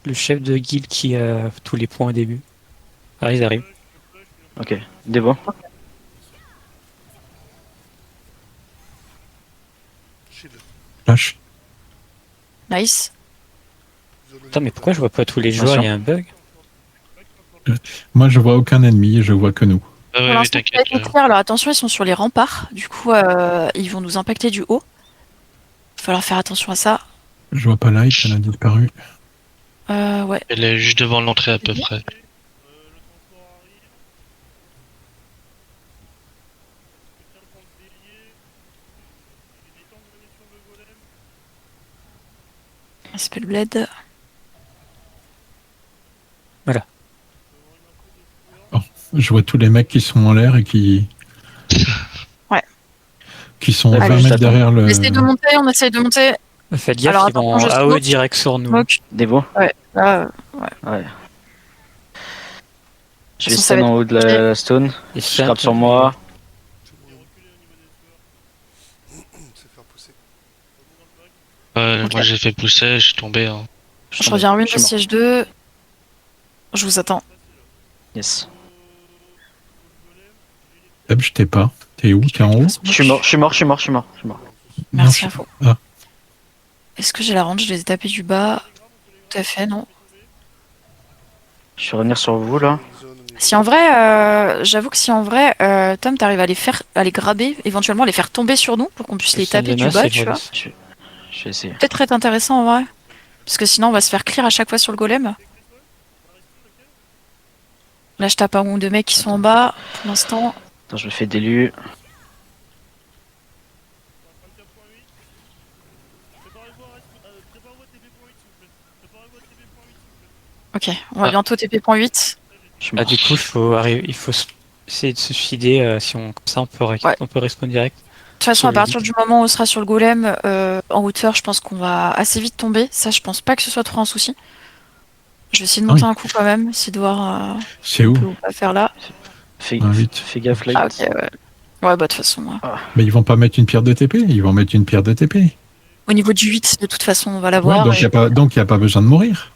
le chef de guilde qui a tous les points au début. Ah, ils arrivent. Ok, Devo. Flash. Nice. Attends, mais pourquoi je vois pas tous les joueurs? Il y a un bug? Moi, je vois aucun ennemi, je vois que nous. Ah Pour ouais, l'instant, t'inquiète. ça a été clair. Alors attention, ils sont sur les remparts. Du coup, ils vont nous impacter du haut. Il va falloir faire attention à ça. Je vois pas Light, elle a disparu. Ouais. Elle est juste devant l'entrée à peu près. Spellblade. Je vois tous les mecs qui sont en l'air et qui... Ouais. Qui sont Allez, 20 juste mètres attends. derrière le... On essaye de monter, on essaye de monter. Faites gaffe, Alors, ils vont attention, je AOE smoke. direct sur nous. Smoke. Devo. Ouais. Là, Ouais. Je De vais toute façon, ça stun va en être haut de la stone. Et Je frappe sur moi. Ok. Moi j'ai fait pousser, je suis tombé. Hein. je reviens en ruine Je de suis mort. siège 2. Je vous attends. Yes. Seb, je t'ai pas. T'es où? T'es en haut? Je suis mort, je suis mort, je suis mort, je suis mort. Je suis mort. Merci, Non, info. Ah, Est-ce que j'ai la range? Je les ai tapés du bas. Tout à fait, non. Je vais revenir sur vous là. Si en vrai, j'avoue que si en vrai, Tom, t'arrives à les graber, éventuellement les faire tomber sur nous pour qu'on puisse les taper du bas, tu vois. Je vais essayer. Peut-être être intéressant en vrai. Parce que sinon, on va se faire clear à chaque fois sur le golem. Là, je tape un ou deux mecs qui sont en bas pour l'instant. Attends, je me fais d'élu. Ok, on va bientôt TP.8. Je suis Ah, mort. du coup, il faut essayer de se fider. Si on, comme ça, Ouais. on peut respawn direct. De toute façon, à Sur le partir vide. du moment où on sera sur le golem, en hauteur, je pense qu'on va assez vite tomber. Ça, je pense pas que ce soit trop un souci. Je vais essayer de monter un coup quand même, essayer de voir c'est ce qu'on où? peut ou pas faire là. Fais, Ah, vite. fais gaffe là. Ah ok, ouais. Ouais, bah de toute façon. Mais ils vont pas mettre une pierre de TP, ils vont mettre une pierre de TP. Au niveau du 8, de toute façon, on va Ouais, l'avoir. donc il n'y a pas besoin de mourir.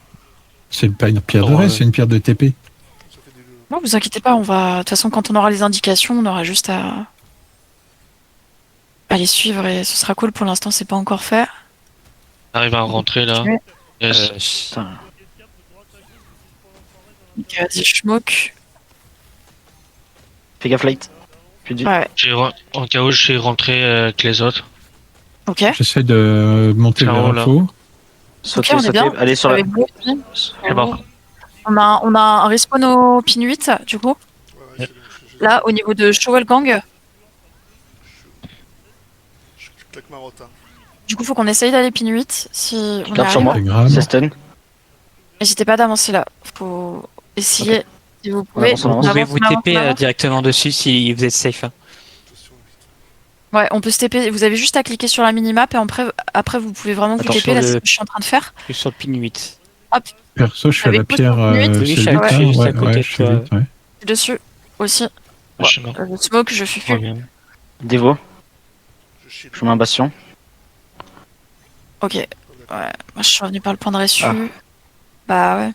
C'est pas une pierre de reste, c'est une pierre de TP. Non, vous inquiétez pas, on va. De toute façon, quand on aura les indications, on aura juste à les suivre et ce sera cool. Pour l'instant, c'est pas encore fait. On arrive à rentrer là. Ouais. Yes. Putain. Ok, vas-y, je smoke. Fais gaffe light. Puis du... Ouais, En KO, je suis rentré avec les autres. ok. J'essaie de monter Ciao, vers là. l'info. Sautez, on est sautez. bien. Allez sur la... Avec Blue aussi. C'est bon. On a un respawn au pin 8, du coup. Là, au niveau de Showell Gang. Je claque ma rota. Du coup, faut qu'on essaye d'aller pin 8 si on y Garde sur arrive. moi. C'est grave. C'est stun. N'hésitez pas d'avancer là. Faut essayer. Si vous pouvez. avance, on Vous avance. pouvez avance, vous on avance, TP on avance. directement dessus si vous êtes safe. Hein. Ouais, on peut se TP. Vous avez juste à cliquer sur la minimap et après vous pouvez vraiment vous Attends, TP. sur Là, c'est le- ce que je suis en train de faire. Je suis sur le pin 8. Perso, je suis à Avec la vous, pierre. sur le huit. Oui, c'est je suis vite, à- juste hein, à côté de je suis toi. vite, ouais. Je suis dessus aussi. Je suis mort. Le smoke, je fuis. Reviens. Devo. Je chie. Je mets un bastion. Ok. Ouais. Moi, je suis revenu par le point de reçu. Ah. Bah ouais.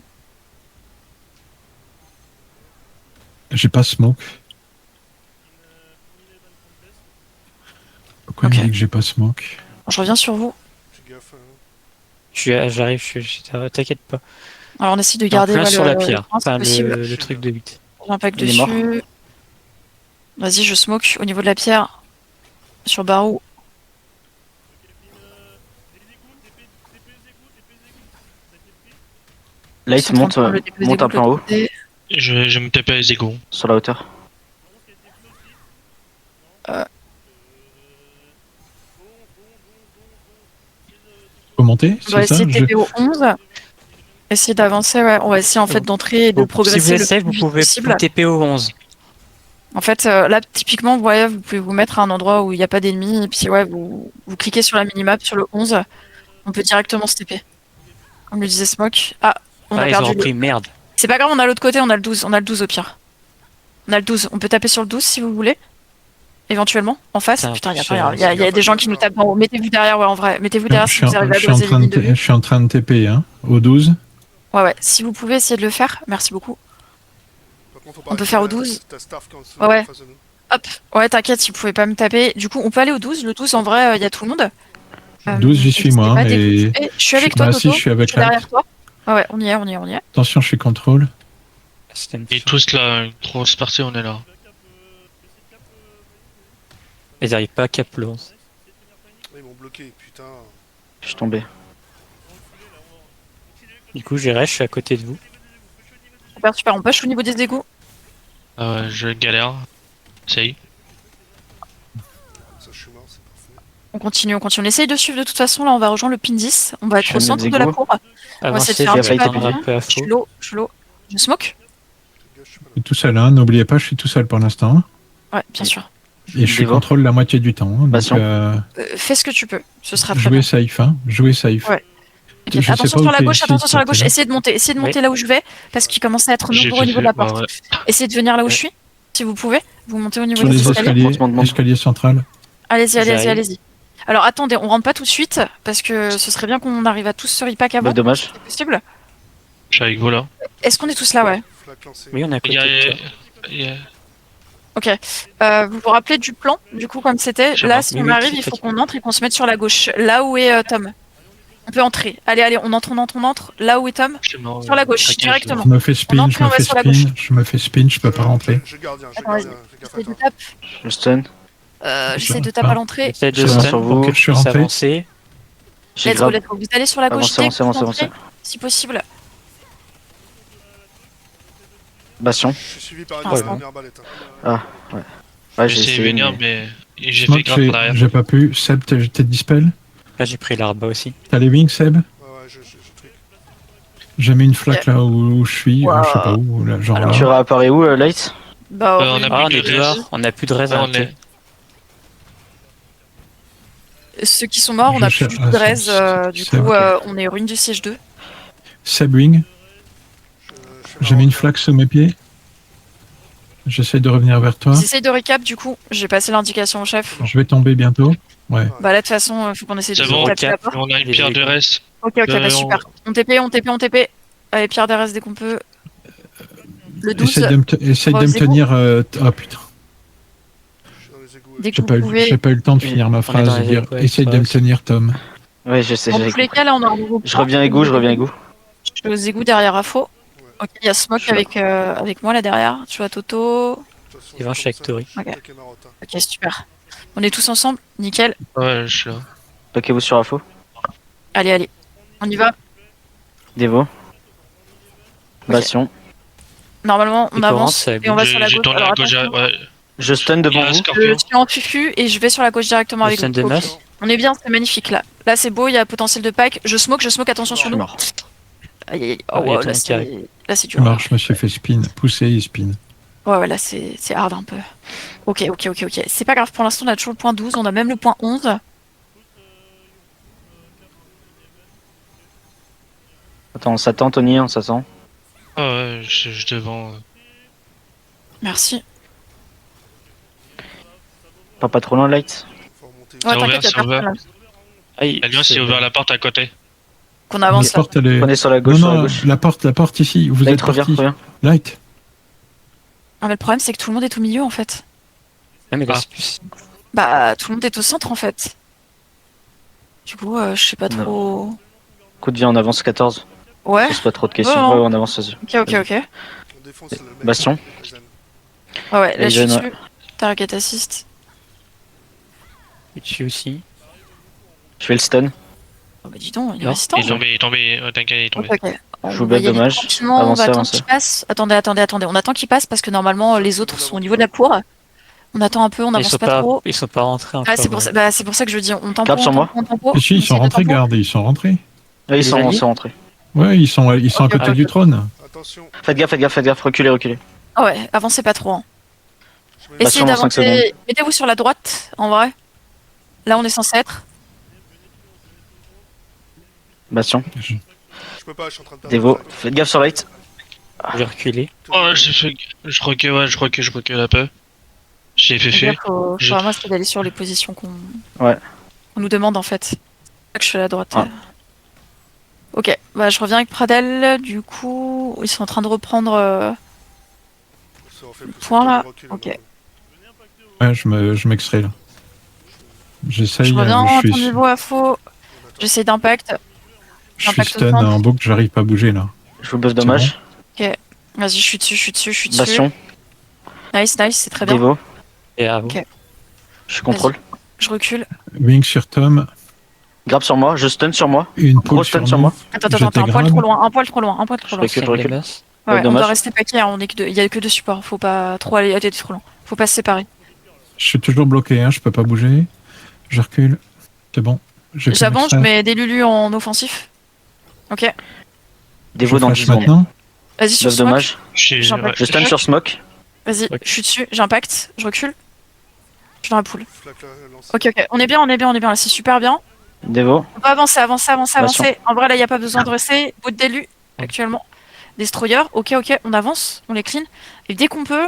J'ai pas smoke. Pourquoi Ok. il me dit que j'ai pas smoke? Bon, je reviens sur vous. Fais gaffe. J'arrive, t'inquiète pas. Alors on essaie de En garder plein ouais, sur le- la pierre. le moins Enfin, possible. le truc de 8. J'impact Il est mort. dessus. Vas-y, je smoke au niveau de la pierre. Sur Barou. Light Ils sont en train monte, de prendre le début des monte un groupes peu en de haut. côté. Je vais me taper les égouts. Sur la hauteur. Faut monter? On va C'est ça? essayer de TP au 11. Essayer d'avancer, ouais. On va essayer en fait d'entrer et de Si progresser vous êtes le safe, plus vous vite pouvez possible. vous TP au 11. En fait, là, typiquement, ouais, vous pouvez vous mettre à un endroit où il n'y a pas d'ennemis, et puis ouais, vous cliquez sur la minimap, sur le 11, on peut directement se TP. Comme le disait Smoke. Ah, on a Ah, ils ont perdu repris, merde. C'est pas grave, on a l'autre côté, on a le 12, on a le 12 au pire. On a le 12, on peut taper sur le 12 si vous voulez. Éventuellement, en face. Putain, Putain, il y a des gens qui nous tapent en haut. Mettez-vous derrière, ouais, en vrai. Mettez-vous derrière je si suis vous arrivez à je suis en doser les train lignes de de, vue. je suis en train de TP, hein, au 12. Ouais. Si vous pouvez essayer de le faire, merci beaucoup. Par contre, On peut faire au 12. T'as Starf quand c'est Ouais. en face de nous. Hop. Ouais, t'inquiète, si vous pouvez pas me taper. Du coup, on peut aller au 12. Le 12, en vrai, il y a tout le monde. 12, j'y suis, moi, n'hésitez pas, dès que mais- vous pouvez. Je suis avec toi, Bah, Toto. si, je suis avec Light. derrière toi. Ouais, on y est. Attention, je suis contrôle. C'était une- Et tous là, une grosse partie, on est là. Ils arrivent pas à cap le 11. Ils m'ont bloqué, putain. Je suis tombé. Du coup, je suis à côté de vous. Super. On push au niveau des égouts. Je galère. Ça y est. Ça, je suis mort, c'est parfait. On continue. On essaye de suivre de toute façon. Là, on va rejoindre le pin 10. On va être Je au suis centre des de la égouts. cour. On va essayer de Avancez, faire un j'ai petit peu été attendre attention. un peu à Je suis faux. low. Je smoke. Fais gaffe, je suis pas Je là. suis tout seul, hein. N'oubliez pas, je suis tout seul pour l'instant. Ouais, bien sûr. Et je suis Dévo. contrôle la moitié du temps. Hein, donc, Passion. Fais ce que tu peux. Ce sera très jouez bien. safe, hein. Jouez safe. Ouais. Je sais Attention pas sur où la t'es gauche, ici, attention sur la t'es gauche. là. Essayez de monter là où je vais, parce qu'il commence à être J'ai nombreux au niveau de la fait- porte. ouais. Essayez de venir là où Ouais. je suis, si vous pouvez. Vous montez au niveau Sur des les escaliers. escaliers, Monte. escalier central. Allez-y. J'arrive. Alors attendez, on rentre pas tout de suite, parce que ce serait bien qu'on arrive à tous se repack avant. Bah, dommage. C'est possible. Je suis avec vous là. Est-ce qu'on est tous là, ouais? Flac lancé. Oui, on est à Il côté y a. de toi. il y a- Ok. Vous vous rappelez du plan, du coup, comme c'était? Je sais Là, pas. si Oui, on oui, arrive, tout il à faut fait. qu'on entre et qu'on se mette sur la gauche. Là où est Tom. On peut entrer. Allez, on entre. Là où est Tom? je suis mort, Sur la gauche, T'inquiète, directement. Je me fais spin, entre, je me on va fais sur la spin, gauche. je peux pas rentrer. Je gardien, Attends, vas-y. fais gaffe à J'essaie de toi. taper. Je stun. J'essaie de taper à l'entrée. J'essaie de Je suis stun sur pour vous. que Je je suis puisse rentré. avancer. J'ai Let's go. grave. Vous allez sur la gauche Avancez, dès que vous avancez, rentrez, avancez. si possible. Bastion. Je suis suivi par Ah, une c'est bon. arbalète. Ah, ouais. Ouais, J'ai j'ai essayé de essayé. venir, mais- mais j'ai Smoke, fait grave par derrière. j'ai pas pu. Seb, t'es dispel? Là, j'ai pris l'arbre aussi. T'as les wings, Seb? Ouais, je truc. J'ai mis une flaque là où je suis, Wow. je sais pas où, là, genre Alors, Tu là. réapparais où, Light? Bah, on a Ah, on plus est de dehors, reste. on a plus de reste Ouais, à on est- ceux qui sont morts, on Je a plus cherche- du tout de ah, raise. c'est- Du c'est coup, ok. on est ruine du siège 2. Seb wing, Je fais j'ai mis une Marocain. flaque sous mes pieds. J'essaie de revenir vers toi. J'essaye de récap, du coup. J'ai passé l'indication au chef. Je vais tomber bientôt. Ouais. Bah là, de toute façon, faut qu'on essaye de C'est se bon, taper la cap. porte. On a une Les pierre de égouts. reste. Ok, bah on- super. On TP. Allez, pierre d'RS dès qu'on peut. Le 12, Essaye de Aux me égouts. tenir. Oh putain, Je suis dans les égouts. dès que j'ai vous pas, pouvez. j'ai pas eu le temps de finir ma dans phrase. les Dire, égouts avec essaye toi de me aussi. tenir, Tom. Ouais, je sais, Dans j'ai tous les compris. cas, là, on a un nouveau Je point. reviens égout, je reviens égout. Je suis aux égouts derrière Afo. Ok, il y a Je Smoke suis là. avec moi là derrière. Je suis à Toto. De toute façon, Yvan, je je suis avec commence à- Tori. je suis Ok. attaqué Marotin. Ok, super. On est tous ensemble. Nickel. Ouais, je suis là. Paquez-vous sur info. Allez. On y va. Devo. Bastion. Normalement, on Et avance Torrent, et on va J'ai sur la j'ai gauche. tourné à Alors, gauche. attention. Ouais. Je stun Il y devant a un vous. scorpion. Je suis en fufu et je vais sur la gauche directement Le avec stun vous. de Ok. masse. On est bien, c'est magnifique là. Là, c'est beau, il y a potentiel de pack. Je smoke, attention Je sur suis nous. mort. Aïe. Ah, Oh, il y a wow, ton là, carré. c'est Je dur. marche, je me suis fait spin. Pousser et spin. Ouais, là, c'est hard un peu. Ok. C'est pas grave, pour l'instant, on a toujours le point 12, on a même le point 11. Attends, on s'attend, Tony, on s'attend. Ah ouais, je devant. Merci. Pas trop loin, Light. Faut remonter. Ouais, C'est t'inquiète, ouvert, y'a c'est ouvert. personne. Alliance s'est ouvert la porte à côté. Qu'on La avance là. porte, elle est... Prenez sur la Non, gauche, sur la non, gauche. la porte ici. Vous Light, êtes reviens, parti. reviens. Light. Ah, mais le problème, c'est que tout le monde est au milieu en fait. Ah, mais là, Ah. c'est plus. Bah, tout le monde est au centre en fait. Du coup, je sais pas Non. trop. Coup de vie, on avance 14. Ouais, Pose pas trop de questions. Ouais, Ouais, non. on avance, vas-y. ok. On défonce le mec. Bastion. Aizen. Ouais, là je suis Aizen, dessus. Target assist. Je suis aussi. Je fais le stun. Oh bah dis donc, il est Non, résistant. Il est tombé. T'inquiète, il est tombé. Ok. On Je vous va bête, y aller dommage. tranquillement, on Avancez, va attendre avancez. qu'il passe. Attendez. On attend qu'il passe parce que normalement les autres sont au niveau de la cour. On attend un peu, on Ils avance sont pas trop. ils sont pas rentrés encore. Ah, c'est pour ça, c'est pour ça que je dis on tempo, Cap sur moi. on tempo. Et si, ils On sont essaie de rentrés, tempo. garde, ils sont rentrés. Ouais, ils Les sont alliés rentrés. Ouais, ils sont à Ok, côté ok. du trône. Attention. Faites gaffe, reculez. Ah ouais, avancez pas trop. Hein. Je mets- Bah, Essayez sûrement 5 d'avancer. Mettez-vous sur la droite, en vrai. Là, on est censé être. Bastion. Je peux pas, je suis en train de perdre. Devo. le Faites gaffe sur Light. J'ai reculé. Oh, je recule un peu. J'ai fait C'est-à-dire fait. faut Je- vraiment essayer d'aller sur les positions qu'on Ouais. qu'on nous demande en fait. C'est pour ça que je suis à la droite. Ah. Ok, bah je reviens avec Pradel. Du coup, ils sont en train de reprendre. Ça en fait plus Point, là. de recul, Ok. alors. Ouais, je m'extrais là. J'essaye, Je reviens je en suis, ton niveau à faux. On attend. J'essaie d'impact. je suis Impact stun centre. en boucle, j'arrive pas à bouger là. Je vous buff dommage. Vas-y, je suis dessus, je suis dessus, je suis dessus. Bastion. Nice, nice, c'est très bien. Devo. Et à vous. Ok. Je suis contrôle. Je recule. Wing sur Tom, Grab sur moi. Je stun sur moi. une Gros poule stun sur sur nous. moi. Attends, Je attends, un poil dégrade. trop loin, un poil trop loin, un poil trop Je loin. recule, je recule. Masse. Ouais, on dommage. doit rester paquet, hein, on est que deux. Il y a que deux supports, faut pas trop aller trop loin. Faut pas se séparer. Je suis toujours bloqué, hein, je peux pas bouger. Je recule. C'est bon. J'ai fait J'avance, je l'extrait. mets des Lulu en offensif. Ok. Devo Je dans flash 10 secondes. maintenant. Vas-y sur Buff smoke. dommage. J'impact. Je stun sur smoke. Vas-y, Ok. je suis dessus, j'impact, je recule. Je suis dans la poule. Flac là, lance. Ok, ok. On est bien, on est bien, on est bien. Là, c'est super bien. Devo. On peut avancer, avancer, avancer, Attention. avancer. En vrai, là, il n'y a pas besoin de rester. Bout d'élu, actuellement. Destroyer. Ok, ok. On avance, on les clean. Et dès qu'on peut.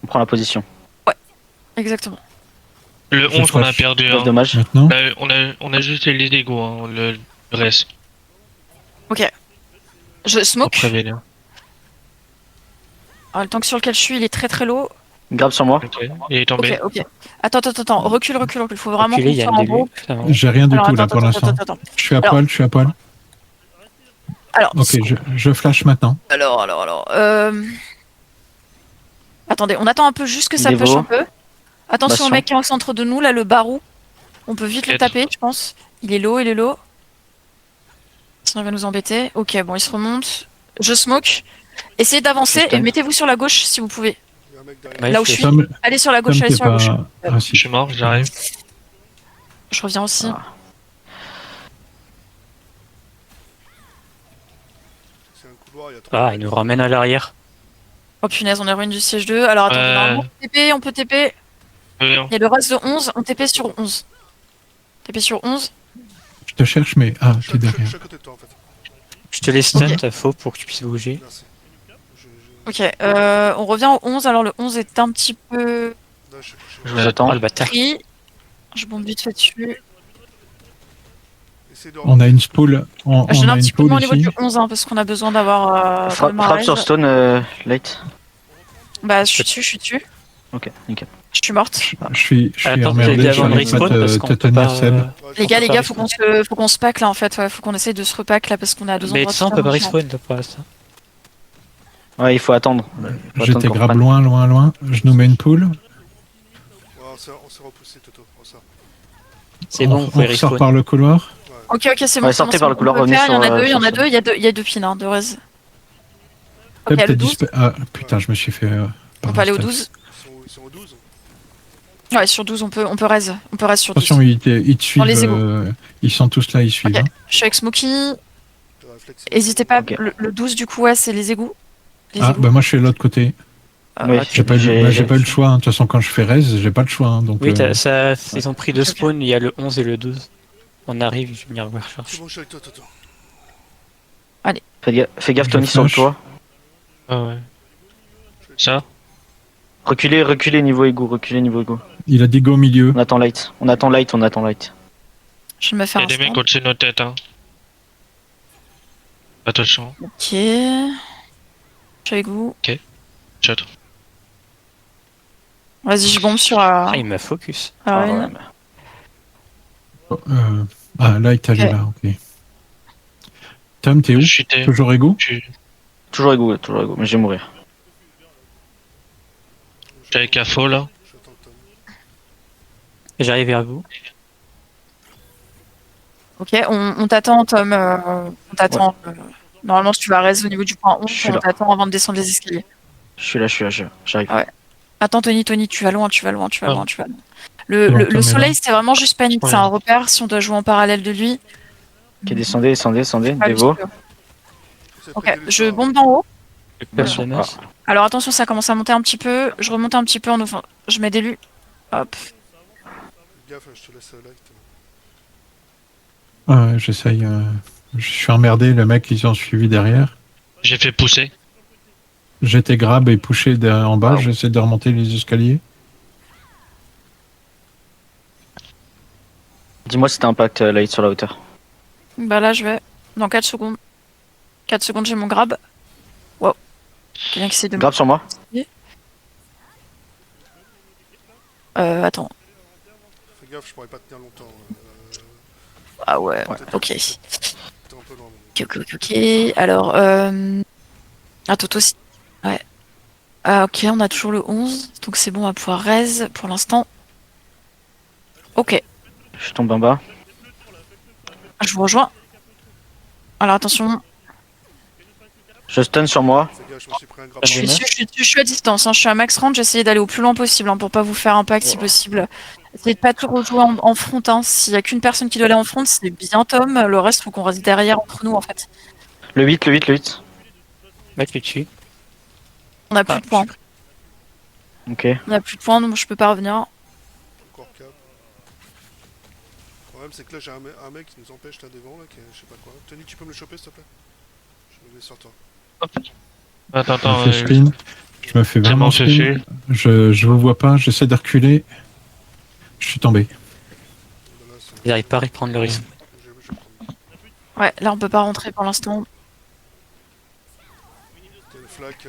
On prend la position. Exactement. Le Je 11 qu'on a flash. perdu. Buff Hein. dommage. Maintenant. Là, on a juste les dégâts, hein, le reste. Ok. Je smoke. Après, vénère. Alors, le tank sur lequel je suis, il est très très low. Grab sur moi. Ok, il est Ok, tombé. ok. Attends, attends, attends. Recule, recule, recule. Faut vraiment Reculez, qu'on il y a soit un en début. gros. clairement. J'ai rien du Alors, tout là attends, pour attends, l'instant. attends, attends. Je suis à Alors- poil, je suis à poil. Alors, Ok, je flash maintenant. alors. Attendez, on attend un peu juste que ça Devo. push un peu. Attention au Bastion. mec qui est au centre de nous, là, le barou. On peut vite le Peut-être. taper, je pense. Il est low, il est low. Sinon, il va nous embêter. Ok, bon, il se remonte. Je smoke. Essayez d'avancer Je stun. et mettez-vous sur la gauche si vous pouvez. Il y a un mec derrière. Ouais, Là où je je suis- suis. Tom, Allez sur la Tom gauche, allez t'es sur la gauche. pas. Ah, si. Je suis mort, j'arrive. Je reviens aussi. Ah. C'est un couloir, il y a 3. Ah, il nous ramène à l'arrière. Oh punaise, on est ruine du siège 2. Alors attendez, normalement, on peut TP. Il y a le reste de 11, on TP sur 11. TP sur 11. Je te cherche, mais. Ah, Je t'es suis derrière. à côté de toi en fait. Je te laisse stun, Ok. t'as faux pour que tu puisses bouger. Merci. Ok, on revient au 11. Alors le 11 est un petit peu Là, je sais Je pas. vous attends. Oh le bâtard. pris. Je bombe vite fait dessus. Essaye de On a une spool. Je On donne a un une petit coup de spool main au niveau ici. du 11 hein, parce qu'on a besoin d'avoir quand même un Frappe raise. sur stone, late. Bah je suis dessus. Ok, nickel. Je suis morte. Je suis Attends, emmerdé, t'es je avant de n'arrive pas respawn parce de qu'on te peut tenir pas. Seb. Ouais, je Les gars, pense- les gars, faut qu'on se pack là en fait. Ouais, faut qu'on essaye de se repack là parce qu'on est à deux Mais endroits. ça, on peut pas différents. respawn là, pour l'instant. Ouais, il faut attendre. Faut J'étais attendre qu'on grave reprenne. loin, loin, loin. Je nous mets une poule. Ouais, on s'est repoussé, Toto. Oh, ça. C'est On- bon, vous on pouvez ressort respawn. par le couloir. Ok, ok, c'est bon. Ouais, c'est bon, sortez c'est par bon, le couloir, on peut revenez faire, il y en a sur, deux, il y en a sur deux, il y a deux pins, hein, de raise. Ok, Peut-être le t'as 12. Ah putain, je me suis fait. On peut aller au 12. Ils sont au 12. Ouais, sur 12, on peut raise. On peut raise sur 12. Attention, ils te suivent. les égouts. Ils sont tous là, ils suivent. Ok. hein. Je suis avec Smokey. T'as réflexe. N'hésitez pas, Ok. le 12 du coup, ouais, c'est les égouts. Les Ah, égouts. bah moi je suis de l'autre côté. Oui, ok. J'ai pas, j'ai pas eu le choix. hein. De toute façon, quand je fais raise, j'ai pas le choix. hein. Donc, Oui, ça, ils ont pris deux Ok, ok. spawns, il y a le 11 et le 12. On arrive, je vais venir vous C'est rechercher. bon, je suis avec toi, Toto. Fais gaffe, Je Tony, sur le flash. toit. Ah ouais. Ça Reculez, reculez niveau égout, reculez niveau égout. il a dit go au milieu. On attend light. On attend light, on attend light. Je vais me Il faire y a un des mecs stand. au-dessus de nos têtes, hein. Attention. Ok. Je suis avec vous. Chat. Vas-y, je bombe sur Ah, il m'a focus. Ah, Arwen. ouais, mais- Là, il est Ok. là, ok. Tom, t'es où Je suis T. Toujours égou Je suis Toujours égout, mais je vais mourir. avec AFO là. J'attends Tom. J'arrive vers vous. Ok, on t'attend, Tom. On t'attend. Normalement, tu vas raise au niveau du point 11. Je suis On là. t'attend avant de descendre les escaliers. Je suis là, j'arrive. Ah. Attends, Tony, tu vas loin, tu vas loin. Ah. Le, Non, le- Tom le est soleil, là. c'est vraiment juste panique. Ouais. C'est un repère si on doit jouer en parallèle de lui. Ok, descendez, Ah, Devo. juste, J'essaie de Ok, péter les je toits. bombe d'en haut. Le Bien push sûr. de masse. Alors attention, ça commence à monter un petit peu. Je remonte un petit peu en offense. Je mets des lus. Hop. Fais gaffe, je te laisse light. Ouais, j'essaye. Je suis emmerdé, le mec, ils ont suivi derrière. J'ai fait pousser. J'étais grab et poussé en bas, Wow. j'essaie de remonter les escaliers. Dis-moi si t'as impact light sur la hauteur. Bah là, je vais. dans 4 secondes. 4 secondes, j'ai mon grab. Wow. Quelqu'un qui essaie de me... Grave sur moi. Attends. Fais gaffe, je pourrais pas tenir longtemps. Ah ouais, Ouais. ok. T'es un peu loin. Ok. Alors, ah, Toto, ouais. Ah, ok, on a toujours le 11. Donc c'est bon, on va pouvoir raise pour l'instant. Ok, Je tombe en bas. je vous rejoins. Alors attention, Je stun sur moi. Fais gaffe, je me suis pris un grab. Ah, je suis, Génial. dessus, je suis à distance, hein, je suis à max range, j'essaie d'aller au plus loin possible hein, pour pas vous faire un pack si possible. Essayez de pas tout rejouer en front, hein. S'il y a qu'une personne qui doit aller en front, c'est bien Tom, le reste faut qu'on reste derrière entre nous en fait. Le 8, le 8, le 8. Mettre le dessus. On a plus Ah, de points, Ok. on a plus de points donc je peux pas revenir. Encore cap. Le problème, c'est que là, j'ai un mec qui nous empêche là devant, là, qui est, je sais pas quoi. Tony, tu peux me le choper, s'il te plaît? Je me mets sur toi. Attends, Je me fais spin. Je me fais c'est vraiment bon, spin. Fifi. Je vous vois pas, j'essaie de reculer. Je suis tombé. Là, c'est- Ils n'arrivent pas à reprendre le rythme. je vais prendre. Ouais, là on peut pas rentrer pour l'instant. T'as une flaque.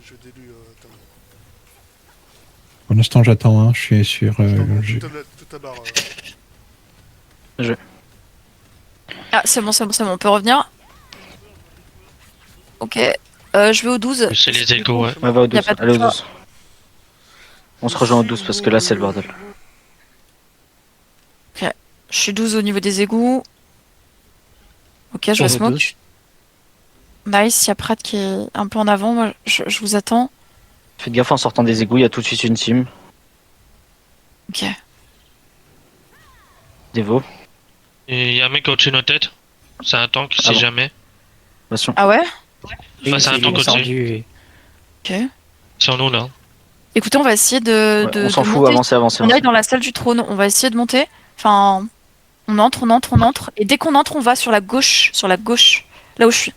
Je délue Tom. Pour l'instant, j'attends. Hein. Je suis sur. Toute ta barre. Ah, c'est bon, on peut revenir. Ok, je vais au 12. C'est les égos, ouais. Ouais, va au Y a 12. pas de Allez au choix. 12. On se rejoint au 12 parce que là, c'est le bordel. Je suis 12 au niveau des égouts. Ok, je Ouais, vais smoke. 12. Nice, il y a Pratt qui est un peu en avant. Moi, je vous attends. Faites gaffe en sortant des égouts, il y a tout de suite une team. Ok. Devo. Et y a un mec au-dessus de nos têtes. C'est un tank, si Ah bon. jamais. Passion. Ah ouais? Bah, c'est un Il tank est au-dessus. descendu et- Ok. Sur nous, là. Écoutez, on va essayer de, Ouais, de, on s'en de fout, monter. avancez, avancez. On aille avancez. dans la salle du trône. On va essayer de monter. Enfin, on entre. Et dès qu'on entre, on va sur la gauche. Sur la gauche. Là où je suis.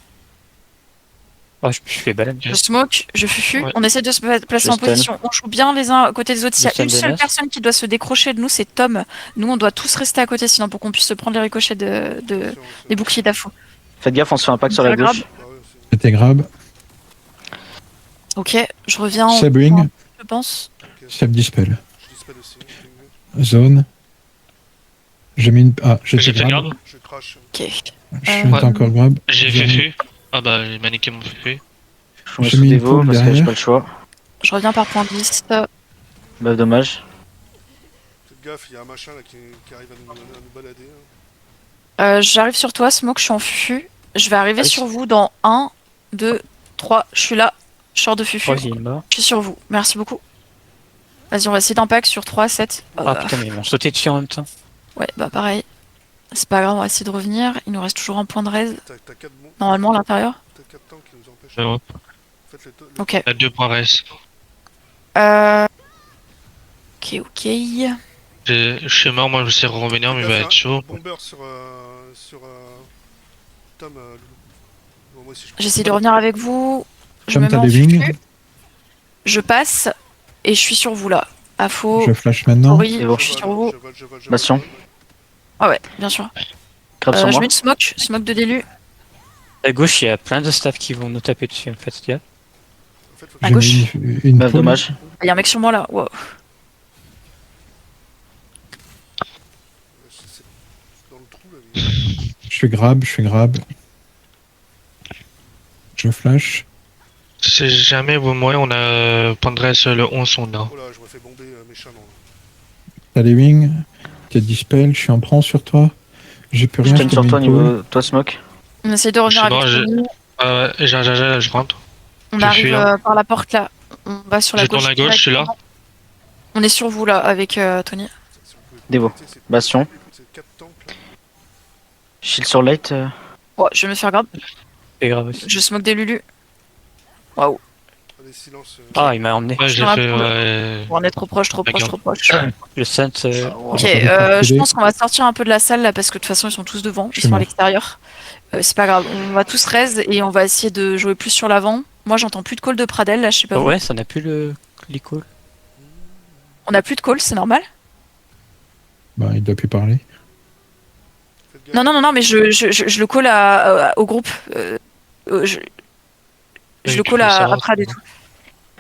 Oh, je fais balade. Je smoke, je fufu. Ouais. On essaie de se placer Je en stun. position. On joue bien les uns à côté des autres. S'il y Je a stun une de seule neuf. personne qui doit se décrocher de nous, c'est Tom. Nous, on doit tous rester à côté, sinon pour qu'on puisse se prendre les ricochets des boucliers d'Afo. Faites gaffe, on se fait un pack sur Sur la la gauche. Bah ouais, c'est- C'était grab. Ok, je reviens en Seb wing. je pense. Seb dispel. Je dispel aussi. Zone. J'ai mis une. Ah, J'ai j'étais fait grab. garde. Je crash. Ok. Je suis Ouais. encore grab. J'ai J'ai mis- fufu. Ah bah, il m'a niqué mon fufu. Je vous mets J'ai sous mis une Devo poule parce que j'ai derrière. pas le choix. Je reviens par point 10. Bah, dommage. Faites gaffe, il y a un machin là qui arrive à nous balader. Hein. J'arrive sur toi, Smoke, je suis en fufu. Je vais arriver Ah oui. sur vous dans 1, 2, 3. Je suis là. Je sors de fufu. Troisième mort. Je suis sur vous. Merci beaucoup. Vas-y, on va essayer d'impact sur 3, 7. Ah putain, mais ils m'ont sauté dessus en même temps. Ouais, bah pareil. C'est pas grave, on va essayer de revenir. Il nous reste toujours un point de raise. T'as 4 bons. Normalement, à l'intérieur. T'as 4 tanks qui nous empêchent. C'est bon. Faites le Ok. À 2 points reste. Ok. Je suis mort, moi je sais revenir, mais il va être chaud. Bomber sur Tom. Loulou. Bon, moi aussi, je J'essaie de revenir avec vous. Je Tom, me mets t'as en des wings. fufu. Je passe. Et je suis sur vous là. Afo. Je flash maintenant. Oui, Et bon. je suis sur vous. Bastion. Ah ouais, bien sûr. Grave sur Je moi. mets une smoke. Smoke de délu. À gauche, il y a plein de staff qui vont nous taper dessus en fait. Gars. En fait, faut À J'ai gauche. mis une Bah, poule. dommage. Il y a un mec sur moi là. Wow. c'est dans le trou là. Mais... Je suis grab. Je flash. Si jamais vous mourrez, on a point de reste le 11, on a. Oh là, je me fais bomber méchamment. Là. T'as les wings. T'es dispel. Je suis en prend sur toi. J'ai plus Je rien. stun t'ai sur mis toi, une poule. niveau. Toi, Smoke. On essaie de revenir Je suis avec mort, Tony. Je rentre. On je arrive suis là. par la porte là. On va sur la Je gauche. tourne à gauche, je suis là. directement. On est sur vous là avec Tony. Si vous pouvez Devo. compléter, c'est- Bastion. C'est 4 tanks là. Shield sur light. Ouais, je vais me faire grab. C'est grave aussi. Je smoke des Lulu. Waouh. Allez, silence. Ah, il m'a emmené. Ouais, j'ai dans la fait. poule. Ouais. On est trop proche. Le Saint. Ok, va je pas pense qu'on va sortir un peu de la salle là parce que de toute façon ils sont tous devant, Je ils suis sont à mort. l'extérieur. C'est pas grave, on va tous raise et on va essayer de jouer plus sur l'avant. Moi j'entends plus de call de Pradel là, je sais pas. Oh, vous. ouais, ça n'a plus le l'icône. On a plus de call, c'est normal. Bah, il doit plus parler. Faites gaffe. Non, mais je le colle au groupe. Je Oui, le puis colle faut à savoir, Prad et c'est tout.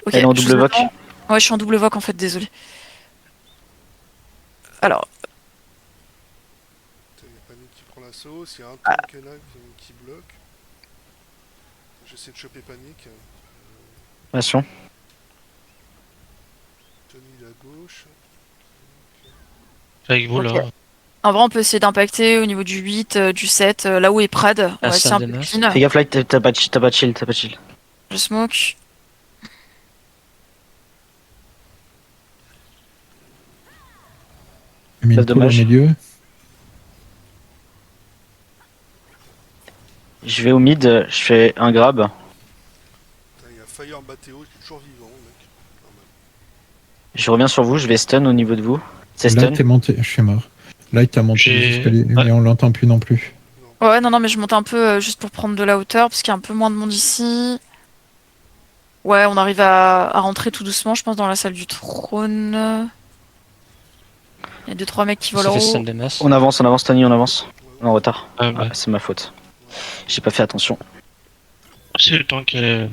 Ok, Elle est en je double vous voc. attends. Ouais, je suis en double voc en fait, désolé. Alors, Il y a Panique qui prend l'assaut. S'il y a un tank qui est là qui bloque. J'essaie de choper Panique. Attention. Tony il est à gauche. Je suis avec vous, Ok. là. en vrai, on peut essayer d'impacter au niveau du 8, du 7, là où est Prad. On Ah, va essayer un peu Saint-Denis. clean. Fais gaffe, Light, t'as pas de shield, t'as pas de shield, t'as pas de shield. Je smoke. J'ai mis Pas une tour au dommage. milieu. Je vais au mid, je fais un grab. Putain, il y a Fire Bateo, il est toujours vivant, mec. Normal. Je reviens sur vous, je vais stun au niveau de vous. C'est Là, stun. t'es monté. Je suis mort. Là, t'as monté les J'ai- escaliers, Ouais. mais on l'entend plus non plus. Ouais, non, mais je monte un peu juste pour prendre de la hauteur parce qu'il y a un peu moins de monde ici. Ouais, on arrive à rentrer tout doucement, je pense, dans la salle du trône. Il y a 2-3 mecs qui Ça volent en fait haut. Saint-Denis. On avance, Tony, on avance. On est en retard. Ah, bah, Ah, c'est ma faute. J'ai pas fait attention. c'est le temps qu'il est...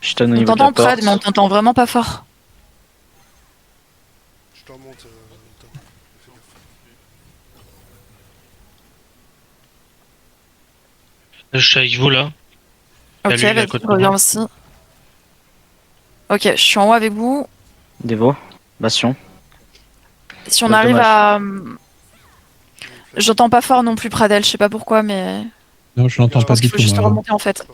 Je stun au On niveau de la t'entend porte. Prad, mais on t'entend vraiment pas fort. Je te remonte. Tom. Fais gaffe. Je suis avec vous, là. Ok, lui, il est à vas-y, côté je de reviens moi. aussi. Ok, je suis en haut avec vous. Dévo. Bastion. Si on Ouais, arrive dommage. à... J'entends pas fort non plus Pradel, je sais pas pourquoi, mais Non, je l'entends Je je pas pense du qu'il faut tout. juste moi. remonter en fait.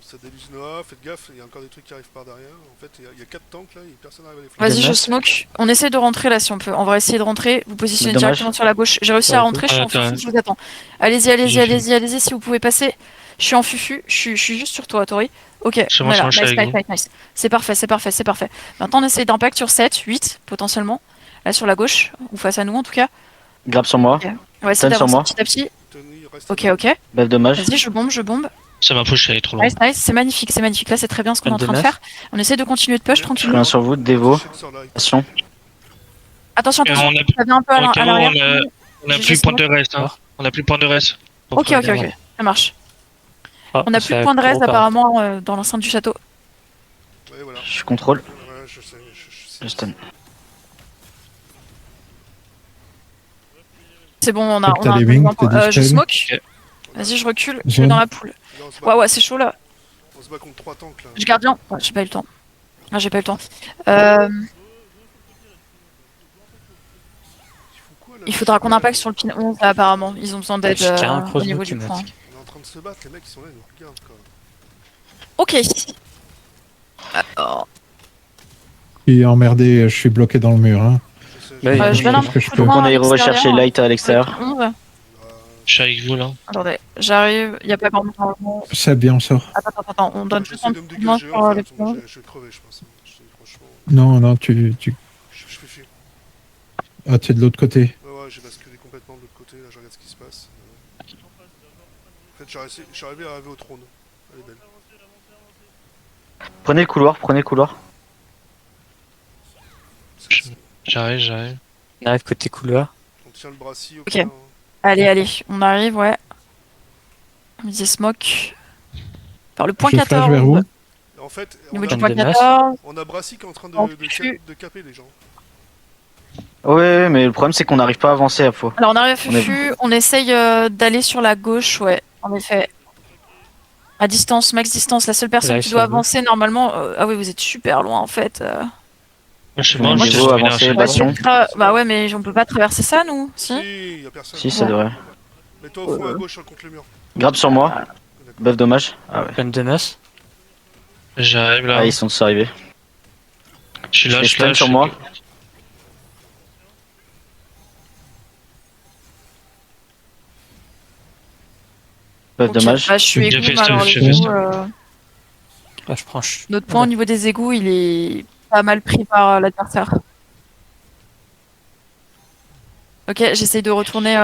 Ça déluse Noah, faites gaffe, il y a encore des trucs qui arrivent par derrière. En fait, il y a 4 tanks là et personne n'arrive à les flanquer. Vas-y, je Dommage. smoke. On essaie de rentrer là si on peut. On va essayer de rentrer. Vous positionnez Dommage. directement sur la gauche. J'ai réussi à Ouais, rentrer, je suis en Attends. fufu, je vous attends. Allez-y, allez-y, J'ai allez-y, allez-y si vous pouvez passer. Je suis en fufu, je suis juste sur toi, Tori. Ok, C'est on bon, est c'est là. bon, je suis Nice, avec nice, vous. nice, nice. C'est parfait, c'est parfait, c'est parfait. Maintenant, on essaie d'impact sur 7, 8 potentiellement. Là sur la gauche, ou face à nous en tout cas. Grab sur moi. Ok. On va essayer Stun sur d'avancer moi. petit à petit. Tony, reste Ok, là. ok. Belle dommage. Vas-y, je bombe, je bombe. Ça m'a push, elle est trop loin. Nice, nice, c'est magnifique, c'est magnifique. Là, c'est très bien ce qu'on est en train de Dommage. faire. On essaie de continuer de push Je tranquillement. reviens sur vous. Dévo. Check sur la- Bastion. Attention, Et attention, on a- ça vient un peu Au cas à où, l'arrière. on a J'ai plus juste point de reste, hein. On a plus point de reste. Ok, ok, ok, ça marche. Ah, On a ça plus de fait points de reste gros pas. apparemment dans l'enceinte du château. Ouais, voilà. Je contrôle. Ouais, je sais. Je stun. C'est bon, on a, Faut que on t'as a un les peu de wings, temps. t'es Je dispel. smoke. Ok. Vas-y, je recule. Je Zone. suis dans la poule. Là, on se bat, Ouais, ouais, c'est chaud là. on se bat contre 3 tanks là. Je gardien. Ouais, j'ai pas eu le temps. Ah, j'ai pas eu le temps. Ils font quoi, là, Il les faudra mecs, qu'on là impacte sur le pin 11 là, apparemment. Ils ont besoin d'aide J'ai carrément un au crossbow niveau qui du me point. attaque. On est en train de se battre, les mecs ils sont là, ils nous regardent quoi. Ok. Alors, Je suis emmerdé, je suis bloqué dans le mur. Hein. Je sais, Ouais, je- je vais Qu'est-ce un que je peu peux loin On à aille l'extérieur, rechercher Light à l'extérieur. avec le 11. Je suis avec vous, là. Attendez, j'arrive. Il y a pas grand monde. Ça bien, on sort. Attends, on donne tout J'essaie un de me petit moment dégager sur en les fait, moi, ponts. je vais crever je pense. Je te dis franchement, Non, je fais fuir. Ah, t'es de l'autre côté. Ouais, j'ai basculé complètement de l'autre côté, là je regarde ce qui se passe. En fait, je suis arrivé à arriver au trône. Elle est belle. Prenez le couloir, prenez le couloir. J'arrive. On arrive côté couloir. On tient le brassis au Ok. point. Allez, on arrive, ouais. On disait smoke. Par le point Je flash 14. vers vous. En fait, Au niveau on du a, point de masse. 14. on a Brassy qui est en train En de fût. caper les gens. Ouais, mais le problème c'est qu'on n'arrive pas à avancer à faux. Alors on arrive à On est- Fufu, on essaye d'aller sur la gauche, ouais, en effet. À distance, max distance, la seule personne Là, qui sur doit la gauche. avancer normalement. Ah oui, vous êtes super loin en fait. Moi, je sais On pas, est moi, niveau j'ai avancé, j'ai- Bastion. Bah ouais, mais on peut pas traverser ça nous, si? Si, y a personne. Si, ça devrait. Mets-toi au fond à gauche contre le mur. Grab sur moi. D'accord. Buff dommage. Ah ouais. Pleine de masse. J'arrive, là. Ah, ils sont tous arrivés. Je suis là, Je je fais suis là. stun sur je suis- moi. Buff Ok, dommage. bah, je suis J'ai égout, fait mais alors stun, j'ai les fait égouts, stun. Ah, je prends. notre point au niveau des égouts, il est pas mal pris par l'adversaire. Ok, j'essaye de retourner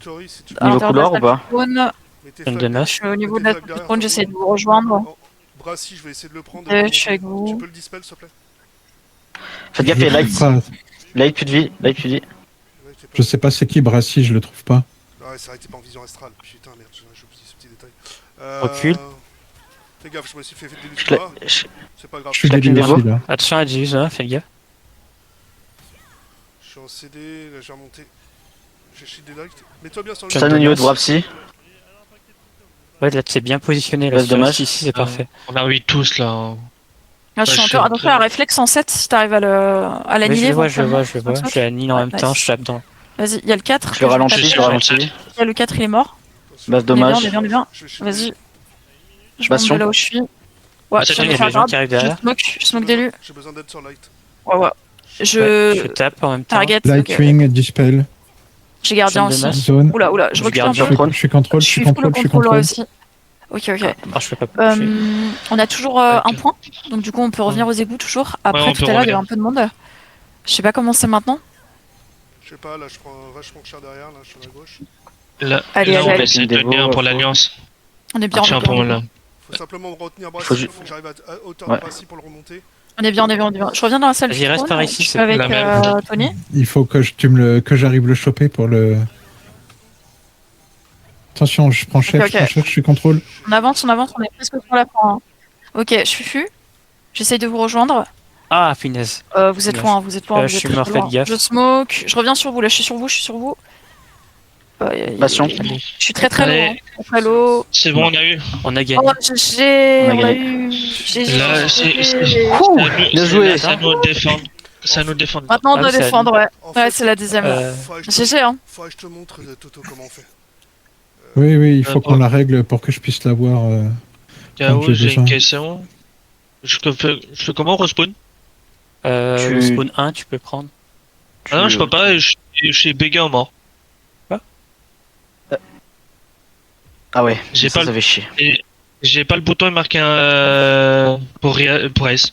Tori, si tu à Niveau l'intérieur de la couloir ou salle pas du trône. mets tes Pleine de flags. masse. Je suis au niveau Mets de la tes salle flags du derrière trône, toi. j'essaie de vous rejoindre. Oh, Brassy, je vais essayer de le prendre. Je suis avec vous. Tu peux le dispel, s'il te plaît? Faites gaffe, il y a light. Ah, Light, plus de vie. Light, plus de vie. Ouais, t'es pas- je sais pas c'est qui Brassy, je le trouve pas. Ah ouais, c'est vrai, t'es pas en vision astrale. Putain, merde, j'ai oublié ce petit détail. Recule. Fais gaffe, je me suis fait des Je la- bas. je- C'est pas grave. Je suis claque une délié aussi dévo. là. Attention à Dius, hein, fais gaffe. Je suis en CD, là j'ai remonté. J'ai shieldé light. Mets-toi bien sur le Stun au niveau de Brapsy. Ouais, là, tu t'es bien positionné. Là, Ouais, c'est dommage. Ici, c'est parfait. On a eu tous là. Hein. Ah, je suis Ouais, en je tour. suis Attention, très- un réflexe en 7 si t'arrives à Oui, je l'annihiler. le vois, je le vois, je le éventuellement. vois. Je l'annule en Ouais, même temps, nice. je tape dans. Vas-y, il y a le 4. Je le ralentis, taper. je le ralentis. Il y a le 4, il est mort. Basse On est bien, dommage. on est bien, on est bien. Je vais shielder. Vas-y. Je monte Bastion. de là où je suis. Ouais, Ah, je ça, viens il de y a faire des gens grab. qui arrivent derrière. Je smoke d'élu. J'ai besoin d'aide sur light. Ouais, ouais. Ouais, je Je tape en même temps. target. Lightwing, dispel, J'ai gardien Zone de aussi. masse. zone. Oula, je Je recule garde un Je peu. suis, je suis contrôle, Je je suis suis full contrôle, je suis contrôle contrôle. aussi. Ok. Alors, je peux pas toucher. On a toujours un point, donc du coup on peut revenir aux égouts toujours. Après on tout peut à l'heure il y avait revenir. un peu de monde. Je sais pas comment c'est maintenant. Je sais pas, là je prends vachement cher derrière, là je suis à la gauche. Là, Allez, là, allez, on allez. va essayer de Dévo, tenir pour faut- l'Alliance. On est bien, Tiens, pour là. Faut simplement retenir Faut Brassy, ju- faut que j'arrive à hauteur Ouais. de Brassy pour le remonter. on est bien. Je reviens dans la salle Vas-y, du reste trône. par ici, Je suis c'est avec la même. Tony. Il faut que que j'arrive le choper pour le. Attention, je prends chef, Ok, ok. je suis contrôle. On avance, on est presque sur la fin. Hein. Ok, je suis fu. J'essaye de vous rejoindre. Ah, finesse. Vous êtes Dommage. loin, vous êtes loin. Je vous êtes suis très mort, loin. faites gaffe. Je smoke. Je reviens sur vous, là je suis sur vous. Bastion. Allez, Je suis très Allez. loin. Très low. C'est bon, on a eu. on a gagné. Oh, GG, On a on a gagné. eu. GG. Là, Bien joué. Ça nous défend. Ça nous défend. Maintenant on Ah, doit c'est à défendre, ouais. En Ouais, fait, c'est la deuxième. faudrait que je te- GG, hein. faudrait que je te montre Toto comment on fait. Oui, il faut bon. qu'on la règle pour que je puisse la voir. K.O., j'ai j'ai besoin. une question. Je fais comment respawn? Le Tu- spawn 1, tu peux prendre. Ah non, je peux pas, je suis béguin en mort. Ah ouais, J'ai ça, pas ça le- fait chier. J'ai pas le bouton marqué pour Ace.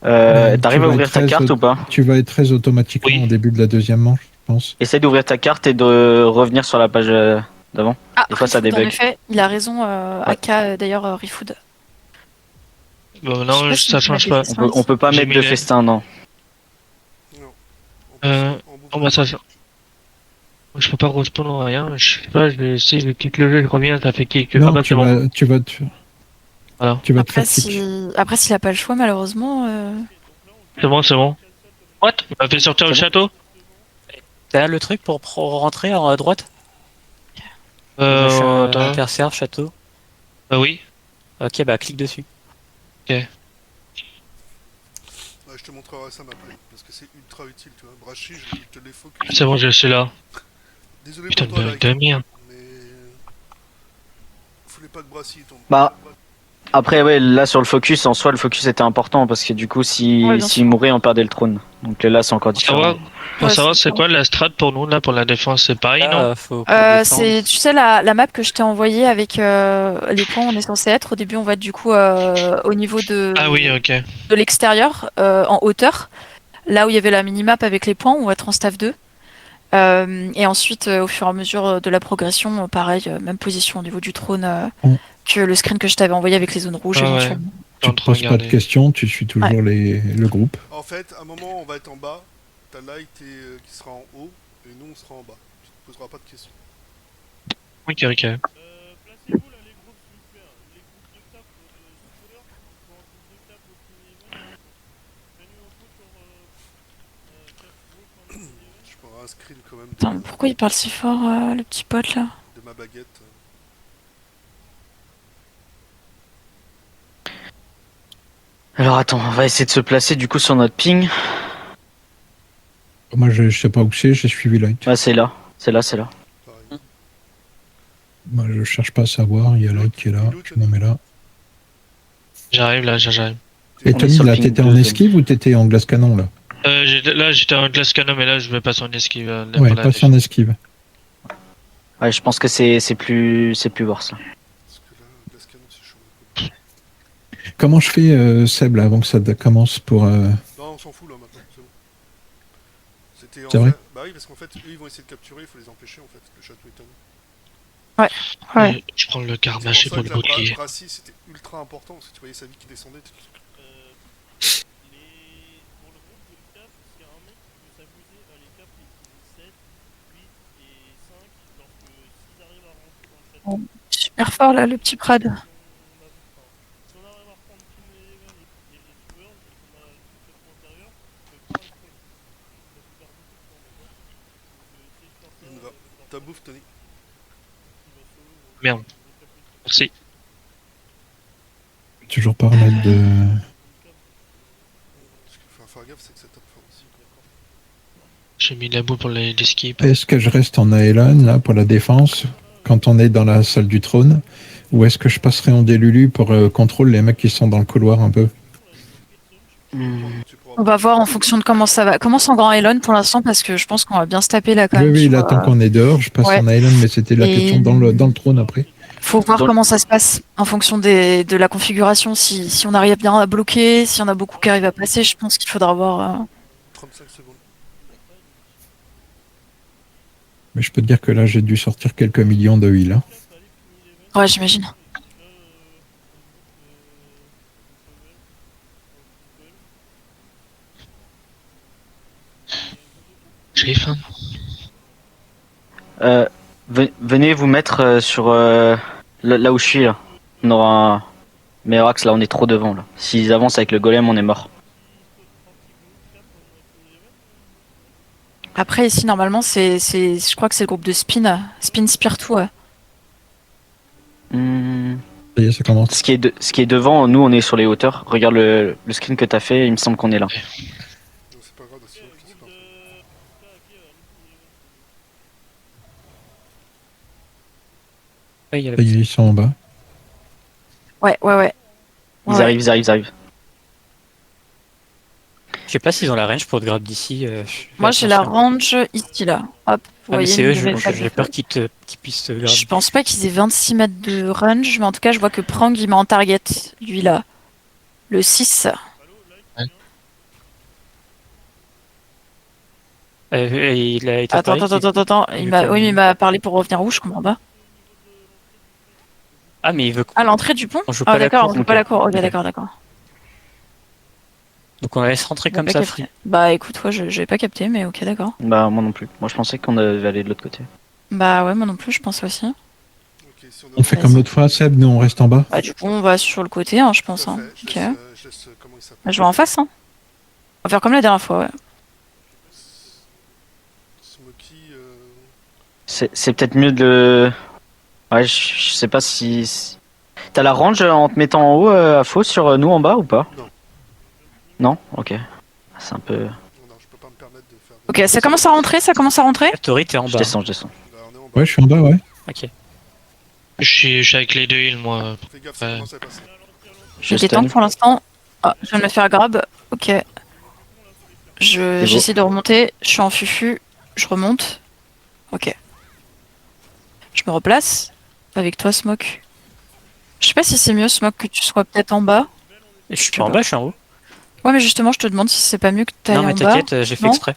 T'arrives tu à vas ouvrir être ta très carte ou pas? Tu vas être très automatiquement Oui. au début de la deuxième manche, je pense. Essaye d'ouvrir ta carte et de revenir sur la page d'avant. Ah, Des fois, ça Rifoud, en débug. effet, il a raison, AK, d'ailleurs, Rifoud. Bon, Je non, sais pas si ça tu change l'as pas. fait. On peut pas J'ai mettre mis de les- festin, non. Non. Euh, En boucle. Oh bah ça. Je peux pas respawn ou rien. Je sais pas, je vais essayer, je clique le jeu, je reviens, ça fait kick. Ah Non, bah c'est bon. tu vas te Voilà. tu vas te Après, faire kick. Après, s'il a pas le choix, malheureusement. C'est bon. What? On m'a fait sortir le C'est bon. château? T'as le truc pour rentrer à droite? Attends. Interserve, château. Bah oui. Ok, bah clique dessus. Ouais, je te montrerai ça après, parce que c'est ultra utile, tu vois. Brachi, je te les focus. C'est bon, je suis là. Désolé Putain pour toi, de Like, de merde. mais... Voulais pas que Brassy tombe. Bah, après, ouais, là sur le focus, en soi, le focus était important parce que du coup, Ouais, bien s'il sûr. mourait, on perdait le trône. Donc là, c'est encore Pour savoir, différent. pour Ouais, savoir c'est c'est ça. quoi la strat pour nous, là, pour la défense, c'est pareil, non? Là, faut défendre. C'est, tu sais, la map que je t'ai envoyée avec les points où on est censé être. Au début, on va être du coup au niveau Ah oui, ok. de l'extérieur, en hauteur. Là où il y avait la minimap avec les points, on va être en staff 2. Et ensuite, au fur et à mesure de la progression, pareil, même position au niveau du trône que le screen que je t'avais envoyé avec les zones rouges Ah ouais. éventuellement. Tu te poses pas de questions, tu suis toujours le groupe. En fait, à un moment, on va être en bas, t'as Light qui sera en haut, et nous, on sera en bas. Tu te poseras pas de questions. Ok, ok. Je prendrai un screen quand même Attends, pourquoi il parle si fort, le petit pote là? de ma baguette. Alors attends, on va essayer de se placer du coup sur notre ping. Moi, je sais pas où c'est, j'ai suivi Light. Ouais, c'est là. C'est là. Pareil. Moi, je cherche pas à savoir, il y a Light qui est là, je me mets là. J'arrive, là, j'arrive. Et On est Tony, sur le là, ping t'étais en 2. esquive ou t'étais en glace canon, là? Là, j'étais en glace canon, mais là, je vais passer en esquive. Là, Ouais, pour la passe en esquive. Ouais, je pense que c'est plus worse là. Parce que là, le glace canon, c'est chaud. Comment je fais, Seb, là, avant que ça commence pour... Non, on s'en fout là maintenant, c'est bon. C'était en C'est vrai fait... Bah oui, parce qu'en fait, eux ils vont essayer de capturer, il faut les empêcher en fait, le château est à nous. Ouais. Je prends le C'est carnage pour pour ça le que la bouclier. Bracy c'était ultra important, parce que tu voyais sa vie qui descendait. Super fort là, le petit Prad. Il me va. Ta bouffe, Tony. Merde. Merci. Toujours pas remettre de. Ce qu'il faut faire gaffe, c'est que ça tape fort aussi. J'ai mis la boue pour les skips. Est-ce que je reste en Aelon là pour la défense quand on est dans la salle du trône, ou est-ce que je passerai en Délulu pour contrôler les mecs qui sont dans le couloir un peu? Tu pourras On va voir en fonction de comment ça va. Commence en grand Elon pour l'instant parce que je pense qu'on va bien se taper là quand Oui, même. oui, sur, là, tant qu'on est dehors, je passe ouais. en Aelon, mais c'était la Et- question dans le trône après. Faut voir Donc- comment ça se passe en fonction de la configuration. Si on arrive bien à bloquer, s'il y en a beaucoup qui arrivent à passer, je pense qu'il faudra voir. 35 secondes. Mais je peux te dire que là, j'ai dû sortir quelques millions de heal. Hein. Ouais, j'imagine. J'ai faim. Venez vous mettre sur là où je suis là. On aura un meilleur axe là, on est trop devant là. S'ils avancent avec le golem, on est mort. Après, ici, normalement, je crois que c'est le groupe de Spin. Spin Spiritu, ouais. Ça y est, ça commence. Ce qui est devant, nous on est sur les hauteurs. Regarde le screen que t'as fait, il me semble qu'on est là. Donc c'est pas grave, c'est parfait. Ouais, il y a Ça y est, ils sont en bas. Ouais. Ils Ouais. arrivent, ils arrivent, ils arrivent. Je sais pas s'ils ont la range pour te grab d'ici. Moi, j'ai la range ici, là. Hop, vous Ah, mais voyez, c'est une eux, de mes j'ai flaques de peur feu. qu'ils puissent te grab. Je pense pas qu'ils aient 26 mètres de range, mais en tout cas, je vois que Prang, il met en target, lui, là. Le 6. Il a été Attends. il Oui, mais il m'a parlé pour revenir où, je comprends pas. Ah, mais il veut. À l'entrée du pont? On joue Ah, pas la d'accord, cour, on joue ok. pas la cour. Ok, Ok. d'accord. Donc on la laisse rentrer comme J'ai ça, pas free. capté. Bah, écoute, ouais, j'avais pas capté, mais ok, d'accord. Bah moi non plus. Moi je pensais qu'on devait aller de l'autre côté. Bah, ouais, moi non plus, je pense aussi. Ok, si On fait Vas-y. comme l'autre fois, Seb, nous on reste en bas. Bah, du coup, on va sur le côté, hein, je pense. Tout à Hein. fait. Ok. Je laisse comment il s'appelle. Bah, je vais en face, hein. On va faire comme la dernière fois, ouais. Smokey. C'est peut-être mieux de. Ouais, je sais pas si. T'as la range en te mettant en haut à faux sur nous en bas ou pas? Non. Non. Ok. C'est un peu. Non, je peux pas me permettre de faire. Ok, ça commence à rentrer. Tori, t'es en Je bas. descends, je descends. Bah, on est en bas. Ouais, je suis en bas, ouais. Ok. Je suis avec les deux heals, moi. Fais gaffe, ça Ouais. commence à passer. Je J'ai des stun. tanks pour l'instant. Ah, je viens de me faire grab. Ok. J'essaie de remonter. Je suis en fufu. Je remonte. Ok. Je me replace. Avec toi, Smoke. Je sais pas si c'est mieux, Smoke, que tu sois peut-être en bas. Je suis pas en bas, je suis en haut. Ouais, mais justement, je te demande si c'est pas mieux que tu Non, ailles mais en bas. t'inquiète, j'ai fait Non exprès.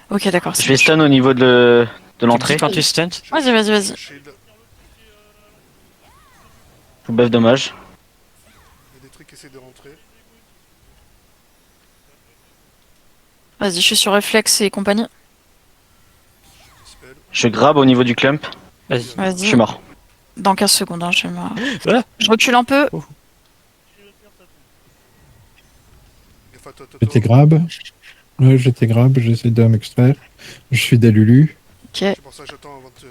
Ok, d'accord. Je vais stun au niveau de Tu me l'entrée. dis quand tu stunt. Vas-y. Shield. Tout buff dommage. Il y a des trucs qui essaient de rentrer. Vas-y, je suis sur réflexe et compagnie. Spell. Je grabe au niveau du clump. Vas-y. Je Vas-y. suis mort. Dans 15 secondes, hein, Voilà. je recule un peu. Gaffe à toi, Toto. J'étais grab. Ouais, j'étais grab, j'essaie de m'extraire. Je suis des Lulu. Ok. C'est pour ça que j'attends avant de te.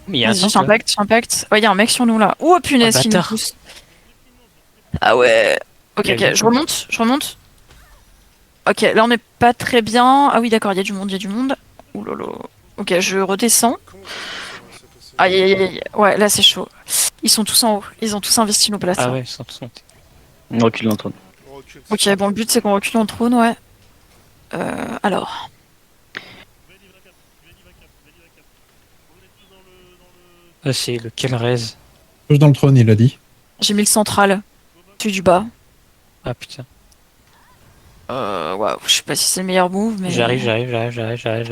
Mais il y a un Vas-y, tank, là. j'impact. Ouais, il y a un mec sur nous là. Oh punaise, Oh, qui nous bâtard. pousse. Ah ouais. Ok, Il y a ok, du je remonte. Ok, là on n'est pas très bien. Ah oui, d'accord, il y a du monde. Ouh là là. Ok, je redescends. Comment ça s'est passé? Aïe. Ouais, là c'est chaud. Ils sont tous en haut. Ils ont tous investi nos places. Ah là. ouais, ils sont tous montés. On recule dans le trône. On recule. Ok, bon, le but c'est qu'on recule en trône, ouais. Alors. Ah, c'est le Kelrez. Touche dans le trône, il a dit. J'ai mis le central. Celui du bas. Ah putain. Waouh, je sais pas si c'est le meilleur move, mais... J'arrive.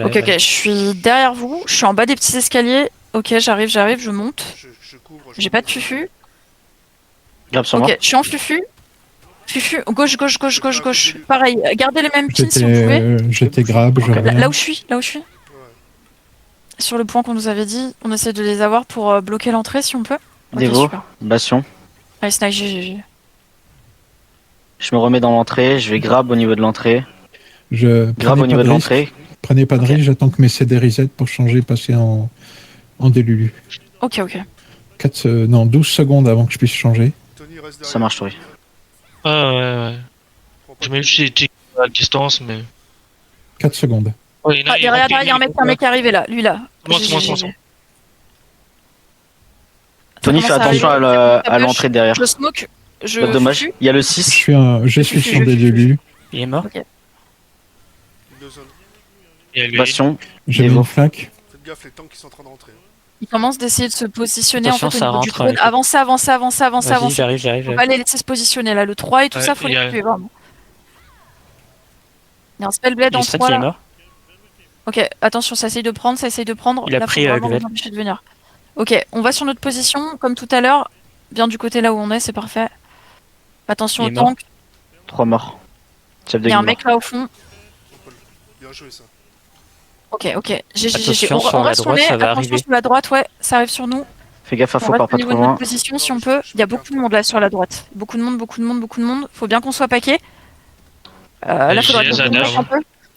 Ok, ok, je suis derrière vous, je suis en bas des petits escaliers. Ok, j'arrive, je monte. Je couvre. J'ai pas de fufu. Grab sur moi. Ok, je suis en fufu. Fufu, gauche. Pareil, gardez les mêmes pins si vous pouvez. J'étais grab, je Là, reviens. là où je suis. Ouais. Sur le point qu'on nous avait dit, on essaie de les avoir pour bloquer l'entrée si on peut. Ok, Dévo, super. Bastion. Nice, GG. Je me remets dans l'entrée, je vais grab au niveau de l'entrée. Je Grab au niveau de l'entrée. Prenez pas de Ok. risque, j'attends que mes CD reset pour changer, passer en délulu. Ok. 12 secondes avant que je puisse changer. Tony reste derrière. Ça marche, Tori. Ah ouais. Prends pas Je de- mets juste à distance, mais. 4 secondes. Ouais, Ah, derrière, il y a un mec qui est arrivé là, lui là. C'est moi, GG. c'est moi. Tony, Ça fais commence à attention arriver. à l'entrée derrière. Je smoke, je Pas de dommage. fufu. Il y a le Je 6. suis sur délulu. Il est mort. Deux zones. Il y a lui. Bastion. J'ai mis Dévo. une flaque. Faites gaffe, les tanks qui sont en train de rentrer. Il commence d'essayer de se positionner Attention, en fait ça au niveau du rentre, trône. Avancez. Vas-y, j'arrive. Faut pas les laisser se positionner là. Le 3 et tout Ouais, ça, faut il y les a- tuer vraiment. Il y a un spellblade en Le 7 3 il est là. mort. Ok, attention, ça essaye de prendre. Il a Là, pris, faut vraiment Gvel. nous empêcher de venir. Ok, on va sur notre position, comme tout à l'heure. Bien du côté là où on est, c'est parfait. Attention Il au est mort. tank. 3 morts. Chef de Il y a un guilde mec là au fond. Bien joué ça. Ok. GG. Attention, On sur la reste droite, les- ça va attention arriver. sur la droite, ouais, ça arrive sur nous. Fais gaffe à On faux, reste part au pas niveau trop de notre loin. position si on peut. Il y a beaucoup de monde là sur la droite. Beaucoup de monde. Faut bien qu'on soit paqué. Là, J'ai les adaptes.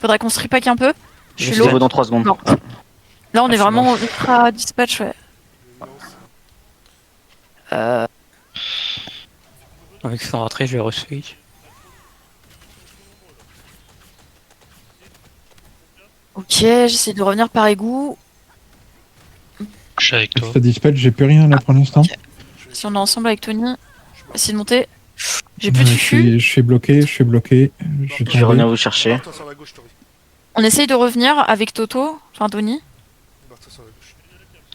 faudrait qu'on se repack un peu. Je suis Je low. Dévo dans 3 secondes. Non. Là, on est je suis vraiment ultra dispatch, ouais. Avec son rentrée, je vais re-switch. Ok, j'essaie de revenir par égout. Je suis avec toi. Je te dispatch, j'ai plus rien là pour l'instant. ok. Si on est ensemble avec Tony, essayer de monter. J'ai plus de Je fufu. suis bloqué. Je Je vais tombe. revenir vous chercher. Barre-toi sur la gauche, Tori. On essaye de revenir avec Toto, enfin Tony. Barre-toi sur la gauche.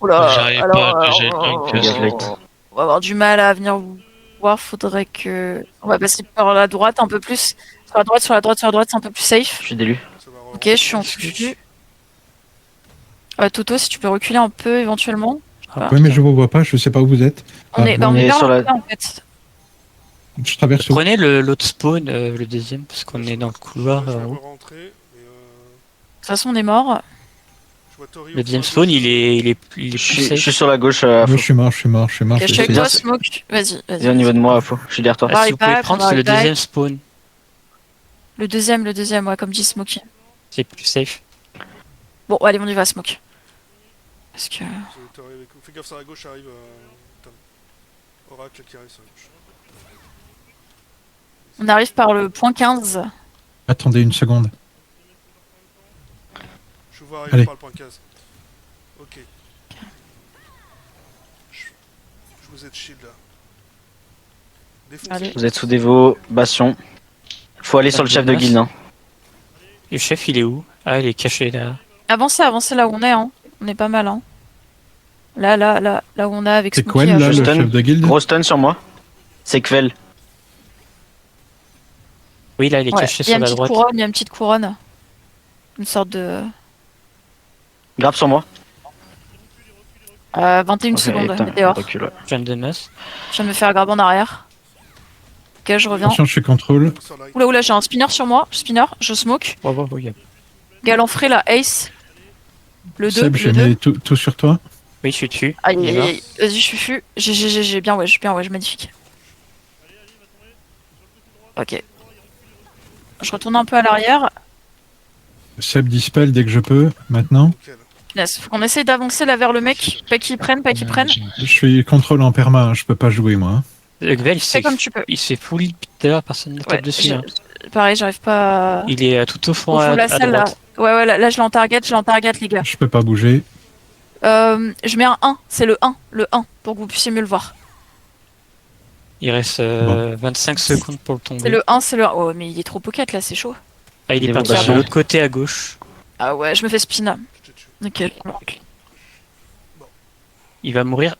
Oula, J'arrive alors, pas, j'ai le tank, on va avoir du mal à venir vous voir. Faudrait que. On va passer par la droite un peu plus. Sur la droite, c'est un peu plus safe. Je suis d'élu. Ça va Ok, je suis en fufu. Toto, si tu peux reculer un peu éventuellement. Oui, mais je vous vois pas, je sais pas où vous êtes. On est on est vers sur la- l'entrée, en fait. Je traverse où? Prenez l'autre spawn, le deuxième, parce qu'on est dans le couloir. Je vais en haut. rentrer. De toute façon, on est mort. Je vois Tori. Le deuxième spawn, il est plus Je safe. suis sur la gauche à Moi, faux. je suis mort. Ok, je suis avec Bien, toi, c'est- Smoke. Vas-y. Et au niveau de moi à faux. Je suis derrière toi. Ah, si vous pouvez Pareil, prendre, pareil, c'est le pareil. deuxième spawn. Le deuxième, ouais, comme dit Smokey. C'est plus safe. Bon, allez, on y va, Smoke. Parce que. J'ai Tori avec vous. Fais gaffe sur la gauche, arrive. Tom. Oracle qui arrive sur la gauche. On arrive par le point 15. Attendez une seconde. Je vous vois Allez. arriver par le point 15. Ok. Je vous ai de shield là. Défoncez. Allez. Vous êtes sous Dévo. Bastion. Faut aller sur le chef de guilde. Hein. Le chef, il est où? Ah, il est caché là. Avancez là où on est, hein. On est pas mal, hein. Là où on est avec C'est Smokey. quoi là, le Justin. chef de guilde? Gros stun sur moi. C'est Kvel. Oui, là, il est Ouais, caché il y a sur la droite. il y a une petite couronne. Une sorte de. Grave sur moi. 21 Ok, secondes, putain, météore. recule, ouais. Je viens de masse. Je viens de me faire grab en arrière. Ok, je reviens. Attention, je suis contrôle. Sur la- Oula, j'ai un spinner sur moi. Je smoke. Oh, il y a- Galant frais, là, Ace. Le 2, Seb, j'ai le 2. mis tout sur toi. Oui, je suis dessus. Aïe, Il est aïe, mort. aïe. Vas-y, je suis J'ai bien, ouais, magnifique. Ok. Je retourne un peu à l'arrière. Seb dispel dès que je peux, maintenant. Nickel. Yes, faut qu'on essaye d'avancer là vers le mec. Pas qu'il prenne. Je suis contrôle en perma, hein, je peux pas jouer moi. Hein. Le Gvel, Fais comme tu peux. il se fait fully depuis tout à l'heure, personne ne tape Ouais, dessus. Hein. pareil, j'arrive pas. Il est tout au fond, Au fond à, de la à salle là. droite. Ouais, là, je l'en target, les gars. Je peux pas bouger. Je mets un 1, c'est le 1, pour que vous puissiez mieux le voir. Il reste Bon. 25 secondes pour le C'est tomber. le 1, c'est le 1. Oh, mais il est trop pocket là, c'est chaud. Ah, il est Il est parti bon, de bah, l'autre côté à gauche. Ah ouais, je me fais spin. Je te tue. Nickel. Il va mourir.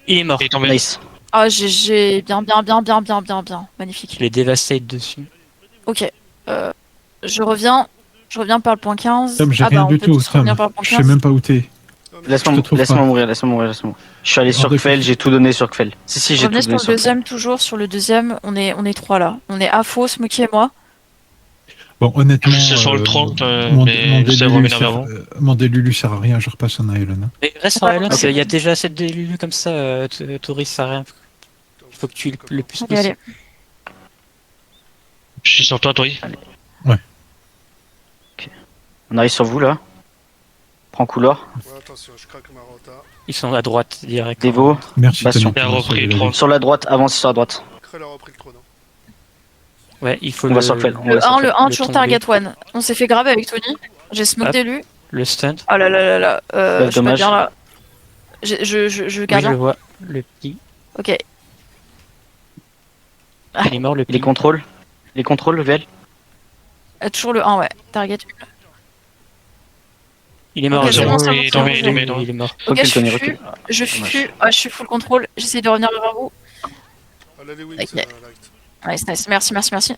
Il est mort. Il est tombé. Nice. Ah, GG, bien. Magnifique. Il est dévasté dessus. Ok. Je reviens par le point 15. Tom, j'ai Ah bah rien on du peut tout, tous revenir Tom. par le point Je sais 15. même pas où t'es. Non, mais Laisse-moi Je te trouve laisse-moi pas. mourir, laisse-moi mourir, laisse-moi mourir. Je suis allé sur Hors de Kfel, question. j'ai tout donné sur Kfel. Si, j'ai tout Revenez sur donné le sur Kfel. deuxième, toujours sur le deuxième. On est trois là. On est Afo, Smokey et moi. Bon, honnêtement, C'est sur le 30, mon mais je sais revenir vers vous. mon délulu sert à rien, je repasse en Island. Hein. Mais reste en Ah, Island, ok. il y a déjà assez de délus comme ça, Touris, ça rien. Il faut que tu le plus Allez, allez. possible. Je suis sur toi, Tori. On arrive sur vous là. Prends couloir. Ouais, attention, je craque ma rota. Ils sont à droite, direct. Dévo. Merci, Bastion. Tony. Il a pour repris sauver le la vie. 30. Sur la droite, avancez sur la droite. Krell a repris le trône. Hein. Ouais, il faut On va sur Kfel. On va Le sur 1, Kfel. le 1, le toujours tomber. target 1. On s'est fait grab avec Tony. J'ai smoke Hop. d'élu. Le stunt. Oh là là là là. Je suis pas dommage. bien là. Je Oui, garde je le bien. vois. Le petit. Ok. Ah. Il est mort, le petit. Les contrôles. Les contrôles, le VL. Toujours le 1, ouais. Target 1. Il est mort. Ok, c'est bon, c'est bon, il est c'est tombé, bon, il est c'est tombé, bon. tombé. Il est mort. Ok, Recule, je Tony, suis recule. je suis je suis full contrôle. J'essaie de revenir vers vous. Ah, là, les wings, Ok. c'est light. Nice, nice. Merci, merci, merci.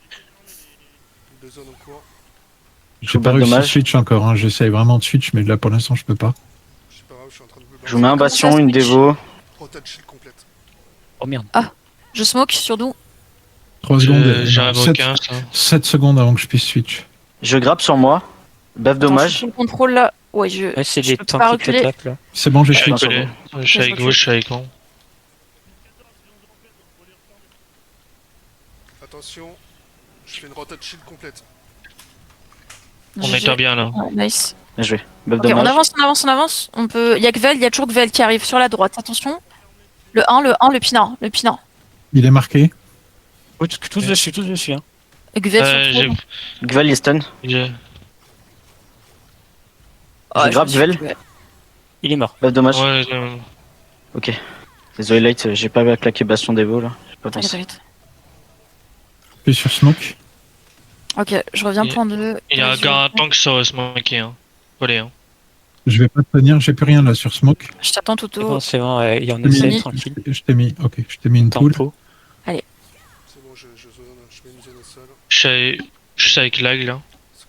Deux zones en cours. J'ai pas réussi Dommage. de switch encore, hein. J'essaye vraiment de switch, mais là pour l'instant je peux pas. Je sais pas grave, je suis en train de bleu. Je vous mets un Comment ça bastion, une switch dévo. Rota de shield complète. Oh merde. Je smoke sur nous. 3 secondes. J'arrive au 7, 15. 7 secondes avant que je puisse switch. Je grappe sur moi. Baf Attends, je dommage. suis full contrôle là. Ouais, je. Ouais, c'est je des peux tanks pas qui te reculer. tapent là. C'est bon, j'ai Je suis switch. collé. Je suis avec vous, je suis avec vous. Attention, je fais une rota de shield complète. On GG. est bien là. Ouais, nice. Bien joué. Baf Ok, on dommage. avance, on avance, on avance. On peut. Il y a Gvel, il y a toujours Gvel qui arrive sur la droite. Attention. Le 1, le pinard, le pinard. Il est marqué. Oui, tous dessus, hein. Gvel Euh, sur j'ai- trop. Gval, il est stun. j'ai- Ah, je grappe me suis- Gvel. Il est mort. Baf dommage. Ouais, Ok. Désolé, Light, j'ai pas claqué bastion dévo là. J'ai pas T'inquiète, pensé. t'inquiète. Je suis sur smoke. Ok, je reviens Il- point 2. il y a un gars, un tank sur Smoky, hein. Collé, hein. Je vais pas te tenir, j'ai plus rien là sur smoke. Je t'attends, C'est Toto. bon, c'est bon, il y en a Oui. 7, tranquille. Je t'ai mis, ok, je t'ai mis une poule. Tempo. C'est bon, je mets une zone au sol. Je suis avec lag là.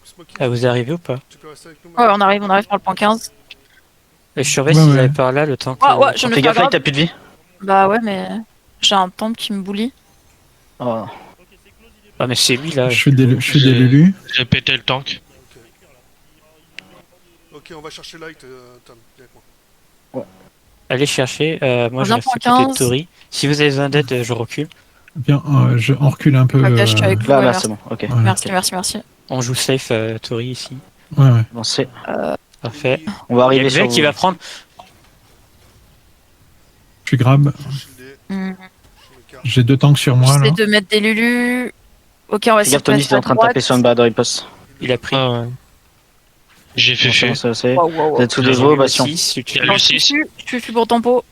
Smoky, Ah, vous arrivez ou pas? tu peux rester avec nous. Ouais, on arrive par le point 15. Et je surveille Ouais, s'ils ouais. arrivent par là le temps que... Ah ouais, je me Fais fais gaffe, Light, grab. t'as plus de vie. Bah ouais, mais j'ai un temple qui me bully. Oh. Ah, mais c'est lui là. Je fais des J'ai- Lulu. J'ai pété le tank. Ok, on va chercher Light, Tom. Viens avec moi. Allez chercher. Moi, je Reviens reste pour à côté de 15. Tori. Si vous avez besoin d'aide, je recule. Viens, on recule un peu. Ok, je suis avec vous. Là, ouais, là, merci. c'est bon. Ok. voilà. Merci, merci, merci. On joue safe, Tori ici. Ouais, ouais. Avancez. Parfait. Ennemi, On va Il y a arriver Gvel sur qui vous. va prendre. Je suis grab. shieldé, Hmm. je me carte. J'ai 2 tanks sur moi là. J'essaie de mettre des lulus. Ok, on va Fais essayer gaffe, Tony, t'es en train de taper sur une barre de riposte. Il a pris. Ah ouais. J'ai fait Avancez, fuir. avancez, avancez. Wow, wow, wow. Vous êtes sous Bien dévo, joué, bastion. 6, Il y a tu le Je 6. suis pour tempo.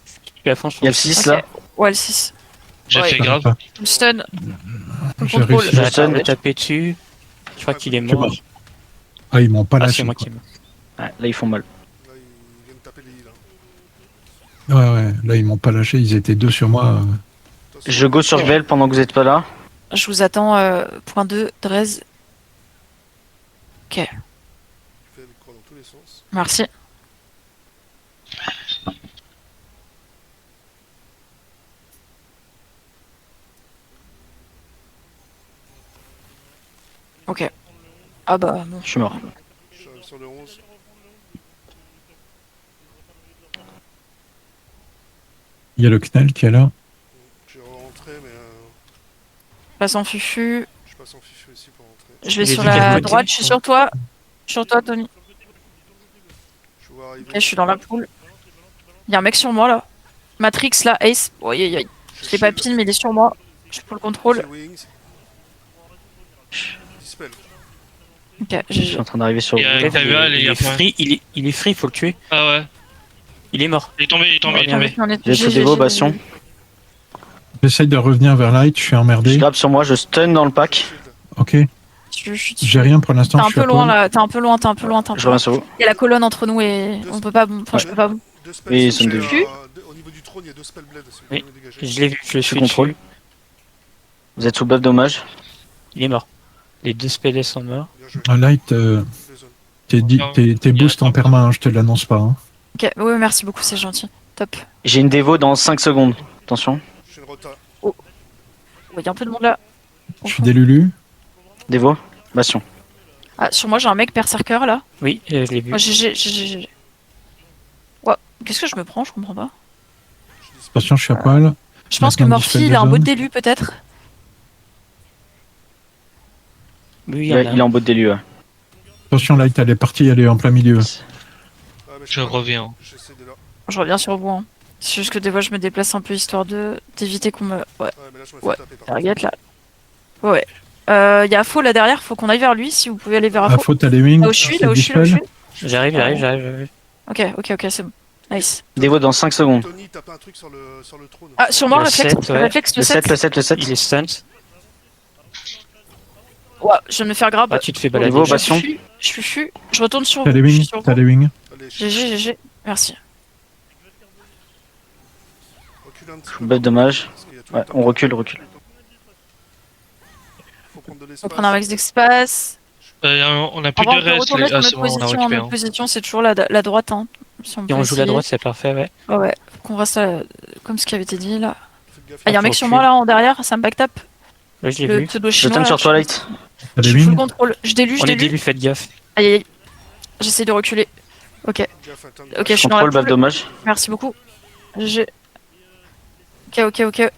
à fond sur Il y a le le 6 Ok. là. Ouais, le 6. J'ai Ouais. fait grave. Pas. Le stun. Le J'ai contrôle. réussi. J'arrête stun. pas de le taper dessus. Je crois qu'il est Je suis mort. mort. Ah, ils m'ont pas Ah, lâché. c'est moi quoi. qui est mort. Ouais, là, ils font mal. Là, ils viennent taper les heals. Hein. Ouais, ouais. Là, ils m'ont pas lâché. Ils étaient 2 sur moi. Attention, Je go sur Gvel pendant que vous êtes pas là. Je vous attends, point 2, Drez. Ok, tu fais des croix dans tous les sens. merci. Ok. Ah bah, bon. Je suis mort. J'arrive sur le 11. Il y a le Knell qui est là. Je vais rentrer, mais Passe en fufu. je passe en fifu aussi pour rentrer. Je vais Il est sur de quel la côté droite, je suis sur toi. Sur toi, Tony. Je vois arriver. Ok, je suis dans la poule. Il y a un mec sur moi là. Matrix là, Ace. Oh, aïe, aïe, aïe. Je l'ai pas pile, mais il est sur moi. Je peux le contrôle. Shield wings. Dispel. Ok, Je suis GG. en train d'arriver sur vous. Il y a- Il Gvel, il y a est point. free, il est free, faut le tuer. Ah ouais. Il est mort. Il est tombé, il est tombé, il est tombé. On est J'ai sous dévo, bastion. J'essaye de revenir vers Light. Je suis Je emmerdé. grappe sur moi, je stun dans le pack. Shield. Ok. Je suis dessus. J'ai rien pour l'instant. T'es un je suis peu à loin pôle. là, t'es un peu loin, t'es un peu loin, t'es un peu Je loin. reviens sur vous. Il y a la colonne entre nous et on peut pas, enfin je peux pas. Deux spells Oui, sont ça me faits, dégoûte. au niveau du trône, il y a 2 spells bled. Si vous Oui. pouvez me dégager. Je l'ai vu, je le Je suis contrôle. dessus. Vous êtes sous buff dommage. Il est mort. Les deux spells sont morts. Bien joué. Un light, Les zones. tes boosts en perma, hein, je te l'annonce pas. Hein. Ok, oui, merci beaucoup, c'est gentil. Top. J'ai une dévo dans 5 secondes. Attention. J'ai une rota. Il y a un peu de monde là. Je suis des Lulu. Dévo. Bastion. Ah, sur moi, j'ai un mec berserker là. Oui, je l'ai vu. Moi, GG. Ouais, qu'est-ce que je me prends? Je comprends pas. Attention, je suis à poil. Je pense que Maintenant, Morphy, dispel il a un de mot de zone. d'élu peut-être. Oui, il Il y en a est un. en bout d'élu. Ouais. Attention, light, elle est partie, elle est en plein milieu. Ah, mais Je reviens. J'essaie de là. Je reviens sur vous. Hein. C'est juste que des fois, je me déplace un peu histoire d'éviter qu'on me. Ouais, Ouais, mais là je me fais Ouais. taper par target là. Ouais. Il y a Faux là derrière, faut qu'on aille vers lui si vous pouvez aller vers À Faux. faute, t'as les wings. Là où je suis, là où je suis, là où je suis. J'arrive. Ok, c'est bon. Nice. Dévo dans 5 secondes. Tony, tape un truc sur le trône. Ah, sur moi, Le réflexe, 7, ouais. réflexe, Le le 7. 7, le 7. Il est stun. Ouais, je viens de me faire grab. Ah, tu te fais balader. Niveau Je bastion. fuis, je fuis. Je retourne sur T'as vous. les Je suis wings. sur T'as vous. les wings. Allez, GG. Merci. recule un petit peu. Buff dommage. Parce qu'il y a tout Ouais, le temps. on recule. Faut prendre de On l'espace. va prendre un max d'espace. On a plus Avant de de reste. retourner sur Ah, notre c'est bon, on a position, récupéré. notre position, c'est toujours la droite. Hein. Si on Si peut on joue la essayer. droite, c'est parfait, ouais. Ouais, faut qu'on reste comme ce qui avait été dit là. Faites gaffe. Ah, y a un faut mec sur reculer. moi là en derrière, ça me backtape. Ouais, je l'ai Le vu. pseudo Je chinois. tourne là, sur toi, je- light. T'as Je les suis full wings. contrôle. Je délue. On est début, faites gaffe. Aïe. J'essaie de reculer. Ok, Gaffe, attends. ok, je suis dans la Contrôle, buff poule. dommage. Merci beaucoup. J'ai. Ok.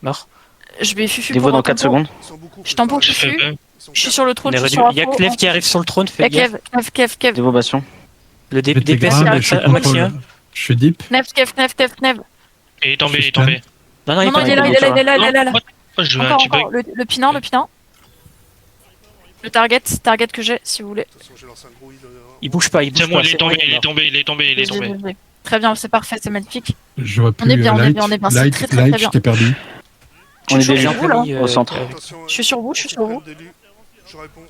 Mort. Je vais fufu Dévo pour dans un 4 tempo. secondes. Ils sont beaucoup. Je t'en faut pose pas- J'ai fait dessus. bien. Ils sont Je suis quatre. sur le trône, On est je suis revenu. sur Il y a Afro. Clef qui arrive sur le trône, Il y a faites gaffe. Kev. Dévo bastion. Le J'étais DPS grave et arrive je suis au maximum. contrôle. Je suis deep. Kev. Il est tombé, Je il suis est tombé. Non, Non, il il est est là, pas il est là. Oh, je veux un Encore, petit bug. le pinard. Le target que j'ai, si vous voulez. Attention, j'ai lancé un gros heal. Il bouge pas, C'est bon, il est tombé, il est tombé. GG. Très bien, c'est parfait, c'est magnifique. Je vois plus On est bien, light. on est bien, c'est Light, très, très light, bien. je t'ai perdu. On est Je suis déjà sur vous là. au centre. Attention, Je suis sur vous. Je réponds.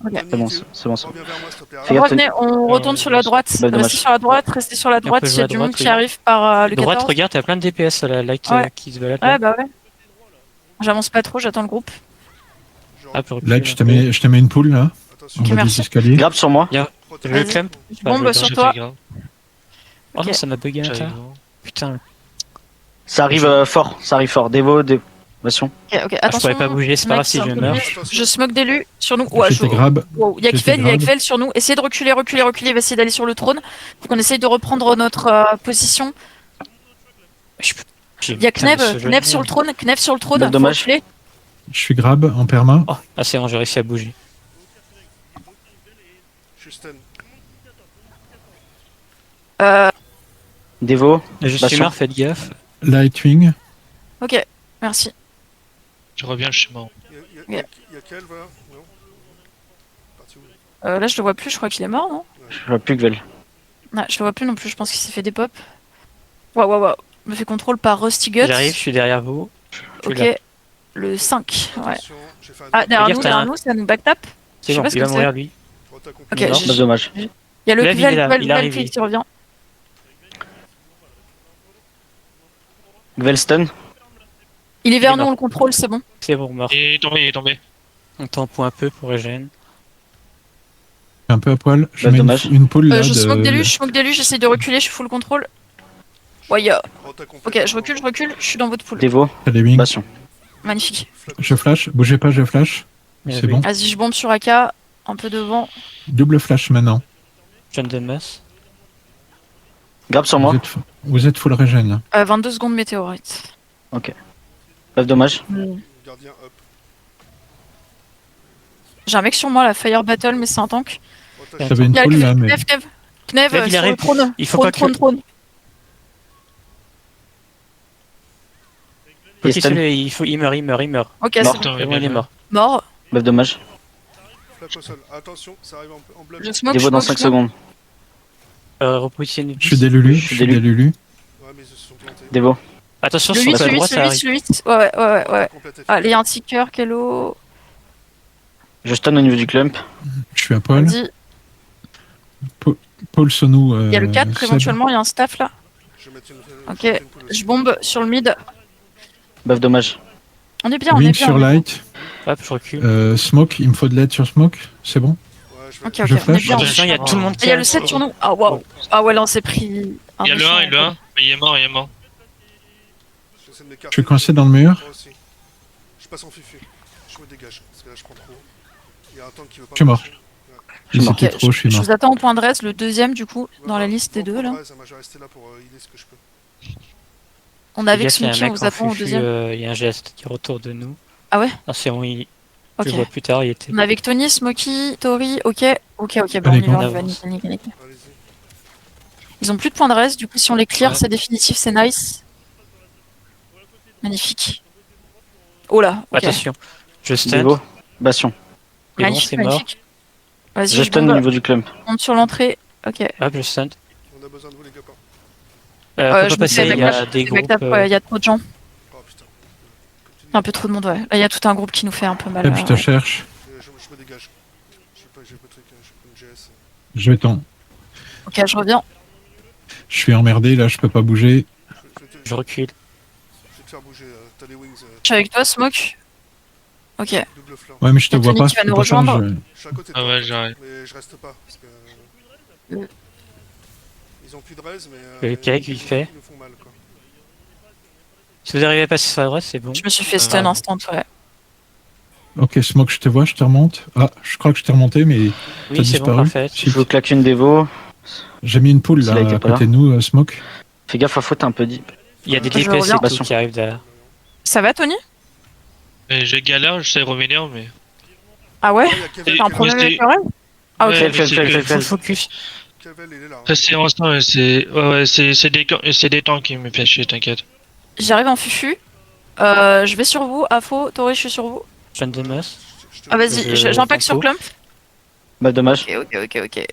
Ok. Tony, C'est bon, tu- c'est bon. Ça. Reviens vers moi, s'il te plaît. Fais gaffe, Revenez, on retourne sur la droite. Bah, dommage. Restez sur la droite, peut s'il y a jouer du à monde droite, qui oui. arrive par le Droite, 14. regarde, t'as plein de DPS là, light Ouais. qui se balade. Ouais, bah ouais. J'avance pas trop, j'attends le groupe. Je Ah, pour Light, je te mets une poule là. Attention. En Ok, bas merci. des escaliers. Grab sur moi. Je le Protège. clamp. Je bombe je- sur J'ai toi. fait grave. Oh non, Ok. ça m'a bugué à J'ai l'intérieur. grave. Putain. Ça arrive fort. Dévo. Bastion. Ok, Ah, je attention. pourrais pas bouger, c'est pas grave mec, si c'est je un peu meurs. mieux. Attention. Je smoke d'élu sur nous. Ouais, J'étais grab. Wow, il y a J'étais Kvel, grave. sur nous. Essayez de reculer, il va essayer d'aller sur le trône. Faut qu'on essaye de reprendre notre position. Il y a Knev sur le trône, Bah, faut dommage. reculer. Je suis grab en perma. Oh, ah c'est bon, j'ai réussi à bouger. Je suis stun. Dévo. Je suis Bastion. mort, faites gaffe. Light wing. Ok, merci. Je reviens, je suis mort. Il y a quel, voilà? Non? Parti où? Là, je le vois plus, je crois qu'il est mort, non? Je vois plus que Vel. Non, je le vois plus non plus, je pense qu'il s'est fait des pop. Waouh. Me fait contrôle par Rusty Guts. J'arrive, je suis derrière vous. Je suis Ok, là. le 5. Ouais. Attention, j'ai fait un Ah, derrière Regarde, nous, t'as derrière un- nous, ça nous backtap. C'est je sais bon, pas ce il que va mourir lui. Rota complet. Ok, Non, j'ai- Bah, dommage. il y a le Là, il est là, il arrive. qui revient. Gvelstone. Il est vers Il est nous, mort. on le contrôle, c'est bon. C'est bon, mort. Il est tombé. On tempo un peu pour Eugène. Un peu à poil. Je Bah, mets dommage. une poule là. Je de- smoke d'élu, j'essaie de reculer, je suis full contrôle. Ouais, Rota complet. Ok, je recule, je suis dans votre pool. Dévo. T'as les wings. Bastion. Magnifique. Je flash. Bougez pas, je flash. Bien C'est vu. bon. Vas-y, je bombe sur AK, un peu devant. Double flash maintenant. Jeune de masse. Grab sur moi. Vous êtes full régène. 22 secondes météorite. Buff dommage. Gardien up. J'ai un mec sur moi, la Fire Battle, mais c'est un tank. Rota, T'avais une Il y a poule là, mais. Knev, Knev, il sur arrive. le trône. Il faut pas que- Trône. Et Ok, stun. celui-là, il meurt. Ok, c'est Mort. bon. Putain, C'est bon, il est mort. Mort. Buff dommage. flash au sol. Attention, ça arrive en bloc. Je smoke, Dévo dans 5 secondes. Repositionnez. Je suis des Lulu. Je Je suis suis des des Lulu. Ouais, mais ils se sont plantés. Dévo. Attention, Le sur 8, la le 8, droite, ça le 8, arrive. le 8. Ouais. Complète Allez, un ticker, Kello. Je stun au niveau du clump. Je suis à poil. Vas-y. Paul Sonou. Il y a le 4, Seb. éventuellement, il y a un staff là. Je vais mettre une. Ok. je vais mettre une poule aussi. Je bombe sur le mid. Buff dommage. On est bien, Wing sur light. Hop, je recule. Smoke, il me faut de l'aide sur Smoke, c'est bon? Ouais, je vais. Ok, ok, Je on est flash. bien. Attention, il y a tout le monde Il qui y a le arrive. 7 sur nous. Ah waouh. Ah ouais, là on s'est pris. Il y a le 1 et le méchant. 1. Mais il est mort, il est mort. J'essaie de Je m'écarter. suis coincé dans le mur. Moi aussi. Je passe en fufu. Je me dégage, parce que là je prends trop. Il y a un tank qui veut pas. Je suis mort. marcher. Mais mort. c'était Ok, trop, je suis je mort. vous attends au point de reste, le deuxième du coup, Ouais, dans la ouais, liste des bon, deux là. moi, je vais rester là pour aider ce que je peux. On est avec Gaffe, il y a un Smokey, on mec vous en attend au fufu, deuxième. il y a un geste qui est autour de nous. Ah ouais? Ah, c'est bon, je Ok. le vois plus tard, il était. On est avec Tony, Smokey, Tori, ok. Ok, bon, on Allez, y va, go. on y va, Avance. nickel, nickel, nickel. Allez-y. Ils ont plus de points de reste, du coup si on les clear, Ouais. c'est définitif, c'est nice. Magnifique. Oh là, ok. Attention, je stun. Dévo. Bastion. Et bon, Magnifique, c'est mort. magnifique. Vas-y, Je je stun au bombe, niveau du clump. monte sur l'entrée. Ok. Hop, je stun. On a besoin de vous, les copains. Peut je pas me fais passer, il y a backtab, des groupes. il y a trop de gens. Oh putain. Un peu trop de monde, ouais. Là, il y a tout un groupe qui nous fait un peu mal. Hop, je te ouais. cherche. Je me dégage. J'ai pas de truc, j'ai pas de GS. Je vais t'en. Ok, je reviens. Je suis emmerdé, là, je peux pas bouger. Je recule. Je vais te faire bouger. T'as les wings. Je suis avec toi, Smoke. Ok. Double flanc. Ouais, mais je te Y a vois Tony pas, qui va c'est nous pour ça rejoindre. Je suis à côté de Ah toi. ouais, en fait. j'arrive. Mais je reste pas. Parce que. Ils ont plus de res, mais. Le cake, il fait. Ils nous font mal, quoi. Si vous arrivez à passer sur la droite, c'est bon. Je me suis fait stun Ah. instant, ouais. Ok, Smoke, je te vois, je te remonte. Ah, je crois que je t'ai remonté, mais Oui, t'as c'est bon, disparu. parfait. Je vous claque une dévo. J'ai mis une poule S'il a là, été à pas là. côté de nous, Smoke. Fais gaffe à faute un peu deep. Il y a des Je DPS reviens. et tout qui arrivent derrière. Ça va, Tony? Et je galère, je sais revenir, mais. Ah ouais? Ah, il y a Kevel. T'as un Et- problème mais avec c'est- le rêve? Ah ok. Ouais, Fais, mais fais, c'est fais, que- fais, Full fais. focus. Kevel, il est là. Après, c'est instant, et c'est. Ouais, ouais, c'est des tanks qui me fait chier, t'inquiète. J'arrive en fufu. Je vais sur vous. Afo, Tori, je suis sur vous. Jeanne de Moss. Ah vas-y, Je- j'impact sur tempo. Clump. Bah, dommage. Ok.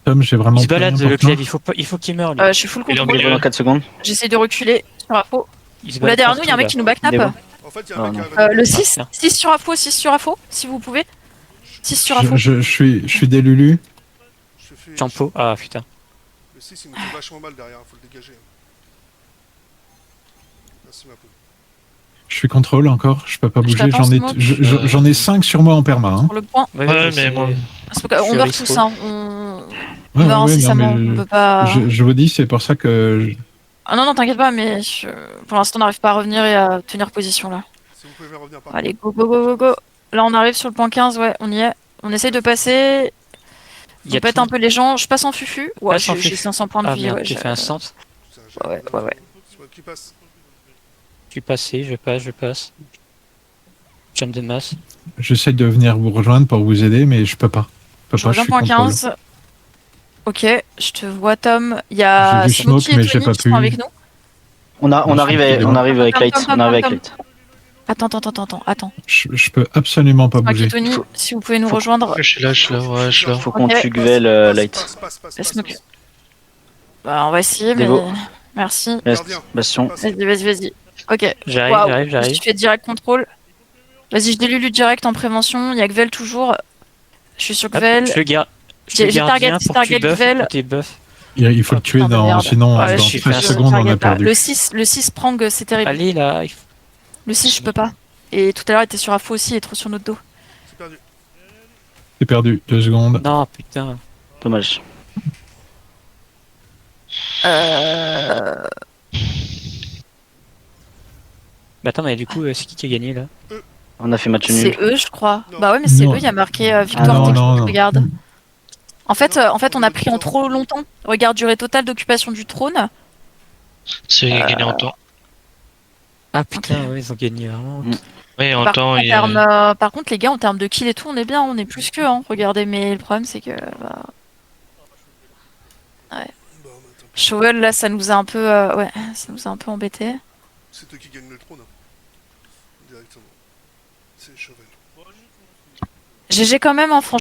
Tom, j'ai vraiment Il se plus balade, rien le pour toi. Clève, il faut qu'il meure, lui. Je suis full Il est en contrôle. milieu. Dévo dans 4 secondes. J'essaie de reculer sur Afo. Il se Ou là balade derrière nous, il y a un partout, mec qui nous backnap. Dévo. En fait, il y a Ah, un mec non. qui arrive. Le 6, tiens. 6 sur Afo, si vous pouvez. 6 sur Afo. Je suis des Lulu. Je fais. Champo. Ah putain. Le 6, il nous fait vachement mal derrière. Faut le dégager. Merci, ma poule. Je suis contrôle encore, je peux pas Je bouger. t'attends, Smoke. J'en ai 5 sur moi en perma. Hein. Sur le point. Ouais, Ouais, je mais sais. moi- On Je meurt suis tous, respawn. hein. On Ouais, meurt ouais, incessamment. non, mais On peut pas. je vous dis, c'est pour ça que. Ah non, t'inquiète pas, mais pour l'instant, on n'arrive pas à revenir et à tenir position là. Si vous pouvez revenir par Allez, go. Là, on arrive sur le point 15, ouais, on y est. On essaye de passer. Il y a On pète tout- un peu les gens. Je passe en fufu. Ouais, Passe en j'ai fufu. 500 points de Ah vie. merde, Ouais, j'ai fait un centre. Putain, Ouais. C'est moi qui passe. Je suis passé, je passe. Jeanne de Moss. J'essaie de venir vous rejoindre pour vous aider, mais je peux pas. Je peux Je pas, reviens suis point contrôle. 15. Ok, je te vois, Tom. Il y a J'ai vu Smokey Smoke, mais et j'ai Tony pas qui sont pu. avec nous. On Non, arrive je suis on arrive avec Tom, Light. Tom, On arrive avec Tom. Light. Attends. Je peux absolument pas Smokey bouger. et Tony, si vous pouvez nous rejoindre. Je suis là, ouais, je suis là. Faut qu'on Ok. tue Gvel, Passe, Light. passe. Laisse-nous que- Bah, on va essayer, mais. Dévo. Merci. Reste. Gardien. Bastion. Passe. Vas-y. Ok. J'arrive, Waouh, j'arrive, Je j'arrive. suis fait direct contrôle. Vas-y, je délulu direct en prévention. Il y a Gvel toujours. Je suis sur Hop, Gvel. je le garde. J'ai target Gvel. Pour tes buffs. Il faut Oh, le tuer, putain de dans, merde. sinon Ouais, dans je suis 13 fait secondes on target, a là. perdu. Le 6 prang, c'est terrible. Allez là, Le 6, je peux pas. Et tout à l'heure, il était sur Afo aussi, il est trop sur notre dos. C'est perdu. C'est perdu, 2 secondes. non putain. Dommage. Bah attends, mais du coup, c'est qui a gagné là? On a fait match C'est nul. eux, je crois. Non. Bah ouais, mais c'est Non. eux, il y a marqué Ah victoire non, technique, non. regarde. En fait, on a pris en trop longtemps. Regarde, durée totale d'occupation du trône. C'est gagné en temps. Ah putain, ouais, ils ont gagné vraiment. Oui, en Par temps, contre, il y a. par contre, les gars, en termes de kill et tout, on est bien, on est plus qu'eux, hein. Regardez, mais le problème, c'est que. Bah, Bon, attends. Shovel, là, ça nous a un peu. Ouais, ça nous a un peu embêté. C'est eux qui gagnent le trône. Directement. C'est Chauvel. GG quand même, hein, franchement.